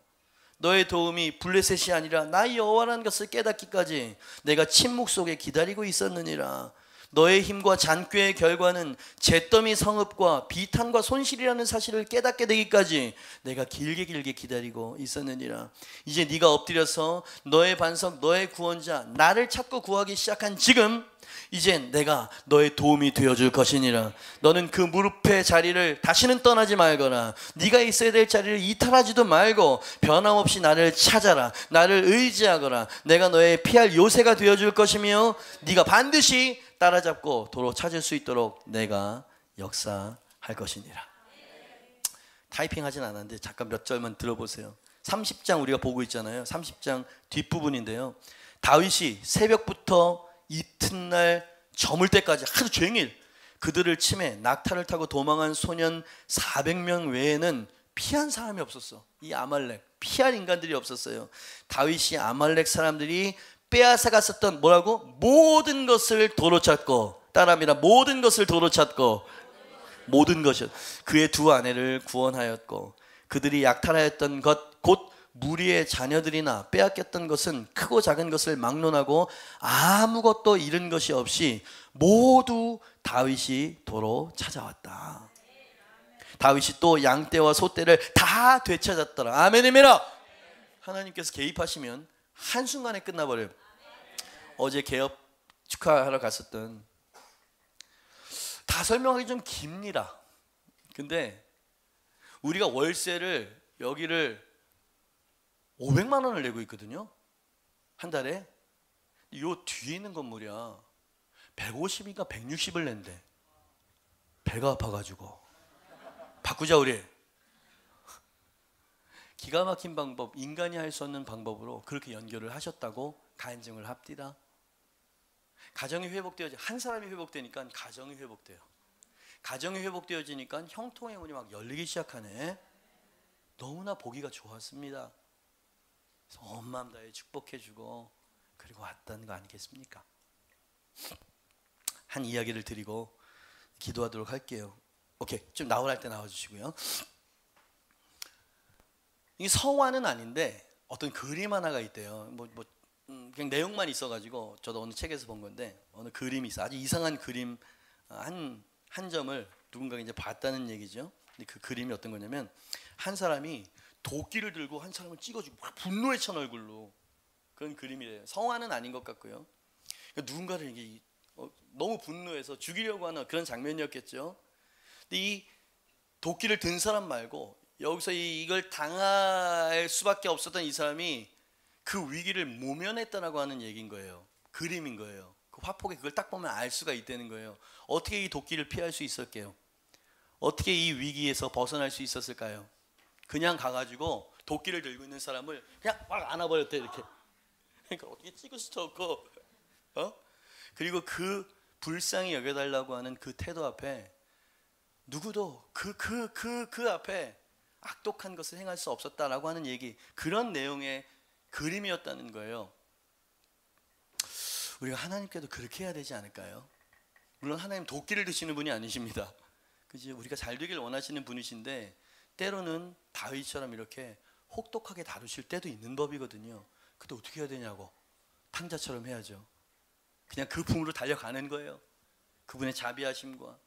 너의 도움이 블레셋이 아니라 나 여호와라는 것을 깨닫기까지 내가 침묵 속에 기다리고 있었느니라. 너의 힘과 잔꾀의 결과는 잿더미 성읍과 비탄과 손실이라는 사실을 깨닫게 되기까지 내가 길게 기다리고 있었느니라. 이제 네가 엎드려서 너의 반석, 너의 구원자 나를 찾고 구하기 시작한 지금 이젠 내가 너의 도움이 되어줄 것이니라. 너는 그 무릎의 자리를 다시는 떠나지 말거나 네가 있어야 될 자리를 이탈하지도 말고 변함없이 나를 찾아라. 나를 의지하거라. 내가 너의 피할 요새가 되어줄 것이며 네가 반드시 따라잡고 도로 찾을 수 있도록 내가 역사할 것이니라. 타이핑하진 않았는데 잠깐 몇 절만 들어보세요. 30장 우리가 보고 있잖아요. 30장 뒷부분인데요. 다윗이 새벽부터 이튿날 저물 때까지 하루 종일 그들을 치매 낙타를 타고 도망한 소년 400명 외에는 피한 사람이 없었어. 이 아말렉 피할 인간들이 없었어요. 다윗이 아말렉 사람들이 빼앗아 갔었던 뭐라고? 모든 것을 도로 찾고, 따라합니다. 모든 것을 도로 찾고, 모든 것이 그의 두 아내를 구원하였고, 그들이 약탈하였던 것 곧 무리의 자녀들이나 빼앗겼던 것은 크고 작은 것을 막론하고 아무것도 잃은 것이 없이 모두 다윗이 도로 찾아왔다. 다윗이 또 양떼와 소떼를 다 되찾았더라. 아멘입니다. 하나님께서 개입하시면 한순간에 끝나버려요. 어제 개업 축하하러 갔었던, 다 설명하기 좀 깁니다. 근데 우리가 월세를 여기를 500만 원을 내고 있거든요. 한 달에. 요 뒤에 있는 건물이야 150인가 160을 낸대. 배가 아파가지고. 바꾸자 우리. 기가 막힌 방법, 인간이 할 수 없는 방법으로 그렇게 연결을 하셨다고 간증을 합디다. 가정이 회복되어지, 한 사람이 회복되니까 가정이 회복돼요. 가정이 회복되어지니까 형통의 문이 막 열리기 시작하네. 너무나 보기가 좋았습니다. 그래서 온 마음 다해 축복해주고 그리고 왔다는 거 아니겠습니까? 한 이야기를 드리고 기도하도록 할게요. 오케이, 좀 나오랄 때 나와주시고요. 이 서화는 아닌데 어떤 그림 하나가 있대요. 그냥 내용만 있어가지고 저도 어느 책에서 본 건데 어느 그림이 있어. 아주 이상한 그림 한 점을 누군가가 이제 봤다는 얘기죠. 근데 그 그림이 어떤 거냐면 한 사람이 도끼를 들고 한 사람을 찍어주고 막 분노에 찬 얼굴로 그런 그림이래요. 성화는 아닌 것 같고요. 그러니까 누군가를 이게 너무 분노해서 죽이려고 하는 그런 장면이었겠죠. 근데 이 도끼를 든 사람 말고 여기서 이걸 당할 수밖에 없었던 이 사람이 그 위기를 모면했다라고 하는 얘기인 거예요. 그림인 거예요. 그 화폭에 그걸 딱 보면 알 수가 있다는 거예요. 어떻게 이 도끼를 피할 수 있었게요? 어떻게 이 위기에서 벗어날 수 있었을까요? 그냥 가가지고 도끼를 들고 있는 사람을 그냥 막 안아버렸대 이렇게. 그러니까 어떻게 찍을 수도 없고, 그리고 그 불쌍히 여겨달라고 하는 그 태도 앞에 누구도 그 앞에 악독한 것을 행할 수 없었다라고 하는 얘기, 그런 내용의 그림이었다는 거예요. 우리가 하나님께도 그렇게 해야 되지 않을까요? 물론 하나님 도끼를 드시는 분이 아니십니다. 그지? 우리가 잘 되길 원하시는 분이신데 때로는 다윗처럼 이렇게 혹독하게 다루실 때도 있는 법이거든요. 그때 어떻게 해야 되냐고. 탕자처럼 해야죠. 그냥 그 품으로 달려가는 거예요. 그분의 자비하심과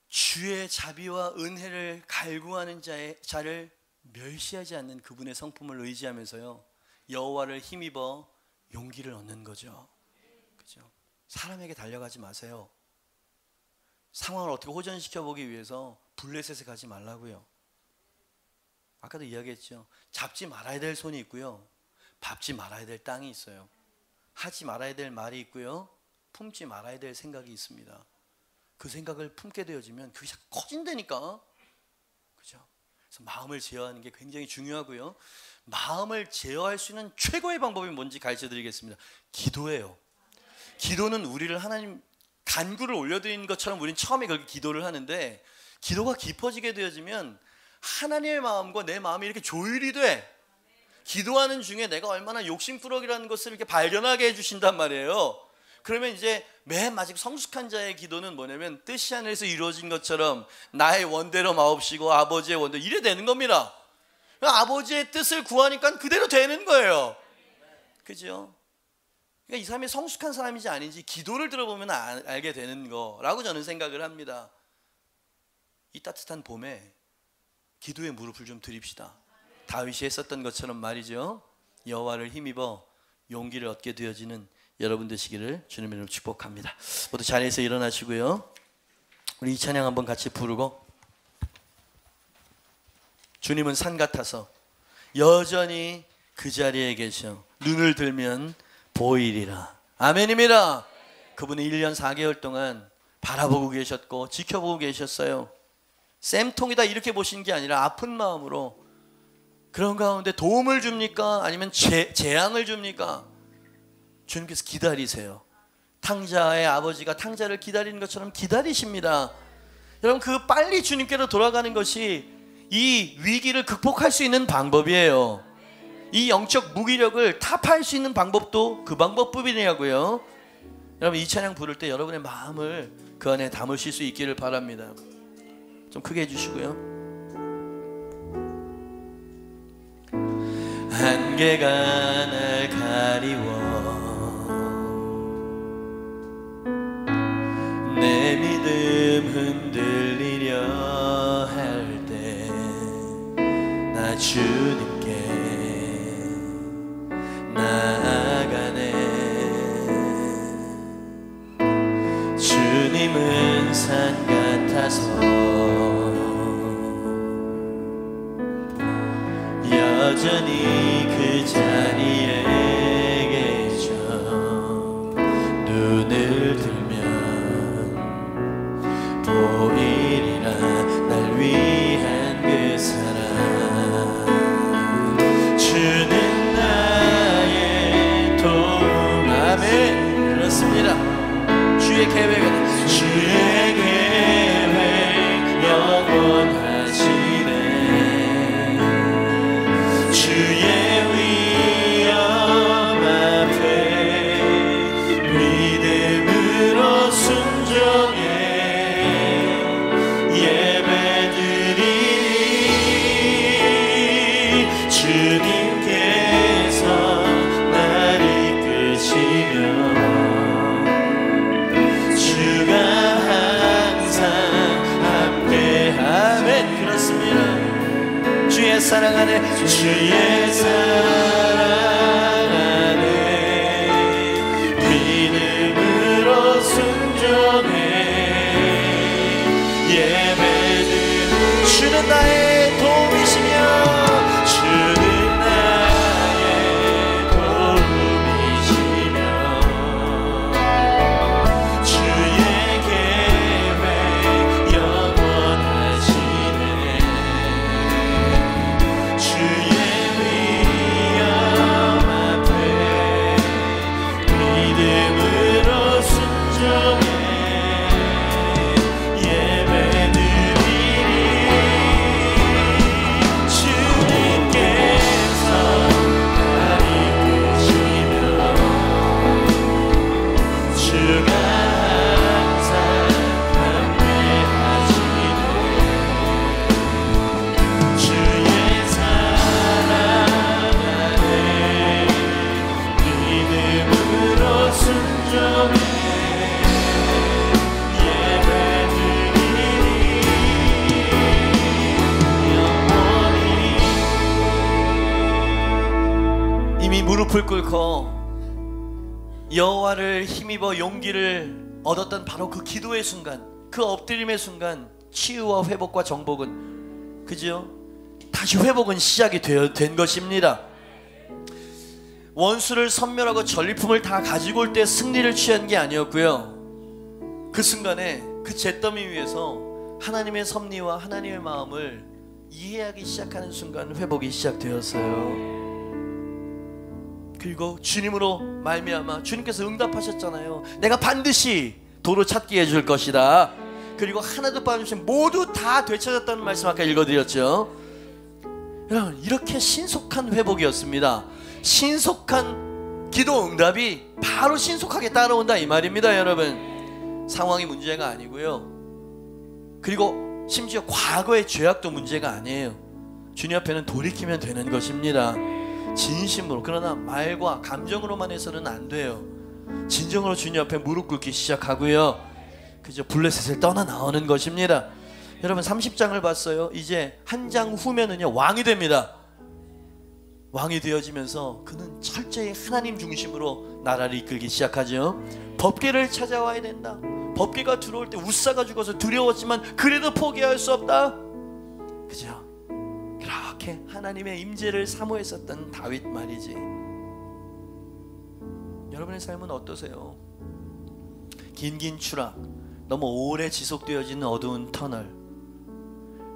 주의 자비와 은혜를 갈구하는 자를 멸시하지 않는 그분의 성품을 의지하면서요, 여호와를 힘입어 용기를 얻는 거죠. 그죠? 사람에게 달려가지 마세요. 상황을 어떻게 호전시켜 보기 위해서 블레셋에 가지 말라고요. 아까도 이야기했죠. 잡지 말아야 될 손이 있고요, 밟지 말아야 될 땅이 있어요. 하지 말아야 될 말이 있고요, 품지 말아야 될 생각이 있습니다. 그 생각을 품게 되어지면 그게 자꾸 커진다니까. 그죠? 그래서 마음을 제어하는 게 굉장히 중요하고요. 마음을 제어할 수 있는 최고의 방법이 뭔지 가르쳐 드리겠습니다. 기도예요. 기도는 우리를 하나님 간구를 올려드리는 것처럼 우리는 처음에 그렇게 기도를 하는데, 기도가 깊어지게 되어지면 하나님의 마음과 내 마음이 이렇게 조율이 돼. 기도하는 중에 내가 얼마나 욕심꾸러기라는 것을 이렇게 발견하게 해주신단 말이에요. 그러면 이제 맨 마지막 성숙한 자의 기도는 뭐냐면 뜻이 하늘에서 이루어진 것처럼 나의 원대로 마옵시고 아버지의 원대로, 이래 되는 겁니다. 아버지의 뜻을 구하니까 그대로 되는 거예요. 그죠? 그러니까 이 사람이 성숙한 사람인지 아닌지 기도를 들어보면 알게 되는 거라고 저는 생각을 합니다. 이 따뜻한 봄에 기도의 무릎을 좀 드립시다. 다윗이 했었던 것처럼 말이죠. 여호와를 힘입어 용기를 얻게 되어지는 여러분 되시기를 주님의 이름으로 축복합니다. 모두 자리에서 일어나시고요, 우리 이 찬양 한번 같이 부르고, 주님은 산 같아서 여전히 그 자리에 계셔 눈을 들면 보이리라. 아멘입니다. 그분이 1년 4개월 동안 바라보고 계셨고 지켜보고 계셨어요. 쌤통이다 이렇게 보신 게 아니라 아픈 마음으로 그런 가운데 도움을 줍니까? 아니면 재앙을 줍니까? 주님께서 기다리세요. 탕자의 아버지가 탕자를 기다리는 것처럼 기다리십니다. 여러분, 그 빨리 주님께로 돌아가는 것이 이 위기를 극복할 수 있는 방법이에요. 이 영적 무기력을 타파할 수 있는 방법도 그 방법뿐이라고요. 여러분, 이 찬양 부를 때 여러분의 마음을 그 안에 담으실 수 있기를 바랍니다. 좀 크게 해주시고요. 안개가 날 가리워 내 믿음 흔들리려 할 때 나 주님께 나아가네. 주님은 산 같아서 여전히 그 자리에 계셔 눈을 들면 보이리라 날 위한 그 사랑. 주는 나의 도움. 아멘. 그렇습니다. 주의 계획은 주의 계획 영원하시네. 주의 위엄 앞에 주의 사랑 안에, 주의 사랑 안에 믿음으로 순종해 예배드리는 주는 나의 도움이시며 주는 나의 도움이시며 주의 계획 영원하시네 주의 위엄 앞에 믿음으로 순종해 무릎을 꿇고 여호와를 힘입어 용기를 얻었던 바로 그 기도의 순간, 그 엎드림의 순간 치유와 회복과 정복은, 그죠? 다시 회복은 시작이 된 것입니다. 원수를 섬멸하고 전리품을 다 가지고 올 때 승리를 취한 게 아니었고요. 그 순간에 그 잿더미 위에서 하나님의 섭리와 하나님의 마음을 이해하기 시작하는 순간 회복이 시작되었어요. 그리고 주님으로 말미암아 주님께서 응답하셨잖아요. 내가 반드시 도로 찾게 해줄 것이다. 그리고 하나도 빠짐없이 모두 다 되찾았다는 말씀 아까 읽어드렸죠. 여러분, 이렇게 신속한 회복이었습니다. 신속한 기도 응답이 바로 신속하게 따라온다 이 말입니다. 여러분, 상황이 문제가 아니고요. 그리고 심지어 과거의 죄악도 문제가 아니에요. 주님 앞에는 돌이키면 되는 것입니다. 진심으로, 그러나 말과 감정으로만 해서는 안 돼요. 진정으로 주님 앞에 무릎 꿇기 시작하고요. 그저 블레셋을 떠나 나오는 것입니다. 여러분, 30장을 봤어요. 이제 한 장 후면은요 왕이 됩니다. 왕이 되어지면서 그는 철저히 하나님 중심으로 나라를 이끌기 시작하죠. 법궤를 찾아와야 된다. 법궤가 들어올 때 웃사가 죽어서 두려웠지만 그래도 포기할 수 없다. 그죠? 그렇게 하나님의 임재를 사모했었던 다윗 말이지. 여러분의 삶은 어떠세요? 긴긴 추락, 너무 오래 지속되어지는 어두운 터널.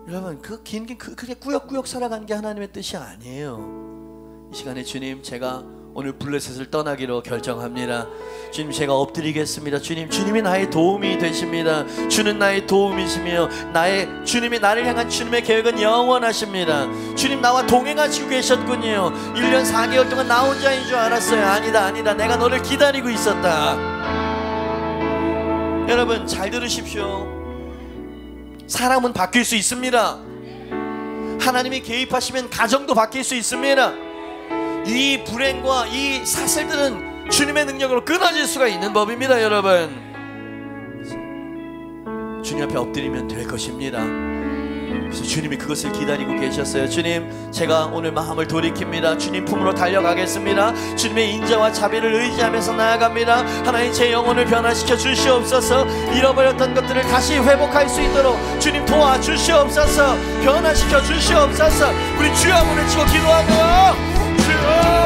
여러분, 그 긴긴 그렇게 꾸역꾸역 살아가는 게 하나님의 뜻이 아니에요. 이 시간에 주님, 제가 오늘 블레셋을 떠나기로 결정합니다. 주님, 제가 엎드리겠습니다. 주님, 주님이 나의 도움이 되십니다. 주는 나의 도움이시며 주님이 나를 향한 주님의 계획은 영원하십니다. 주님, 나와 동행하시고 계셨군요. 1년 4개월 동안 나 혼자인 줄 알았어요. 아니다, 내가 너를 기다리고 있었다. 여러분, 잘 들으십시오. 사람은 바뀔 수 있습니다. 하나님이 개입하시면 가정도 바뀔 수 있습니다. 이 불행과 이 사슬들은 주님의 능력으로 끊어질 수가 있는 법입니다. 여러분, 주님 앞에 엎드리면 될 것입니다. 그래서 주님이 그것을 기다리고 계셨어요. 주님, 제가 오늘 마음을 돌이킵니다. 주님 품으로 달려가겠습니다. 주님의 인자와 자비를 의지하면서 나아갑니다. 하나님, 제 영혼을 변화시켜 주시옵소서. 잃어버렸던 것들을 다시 회복할 수 있도록 주님 도와주시옵소서. 변화시켜 주시옵소서. 우리 주여 문을 치고 기도하고, 주여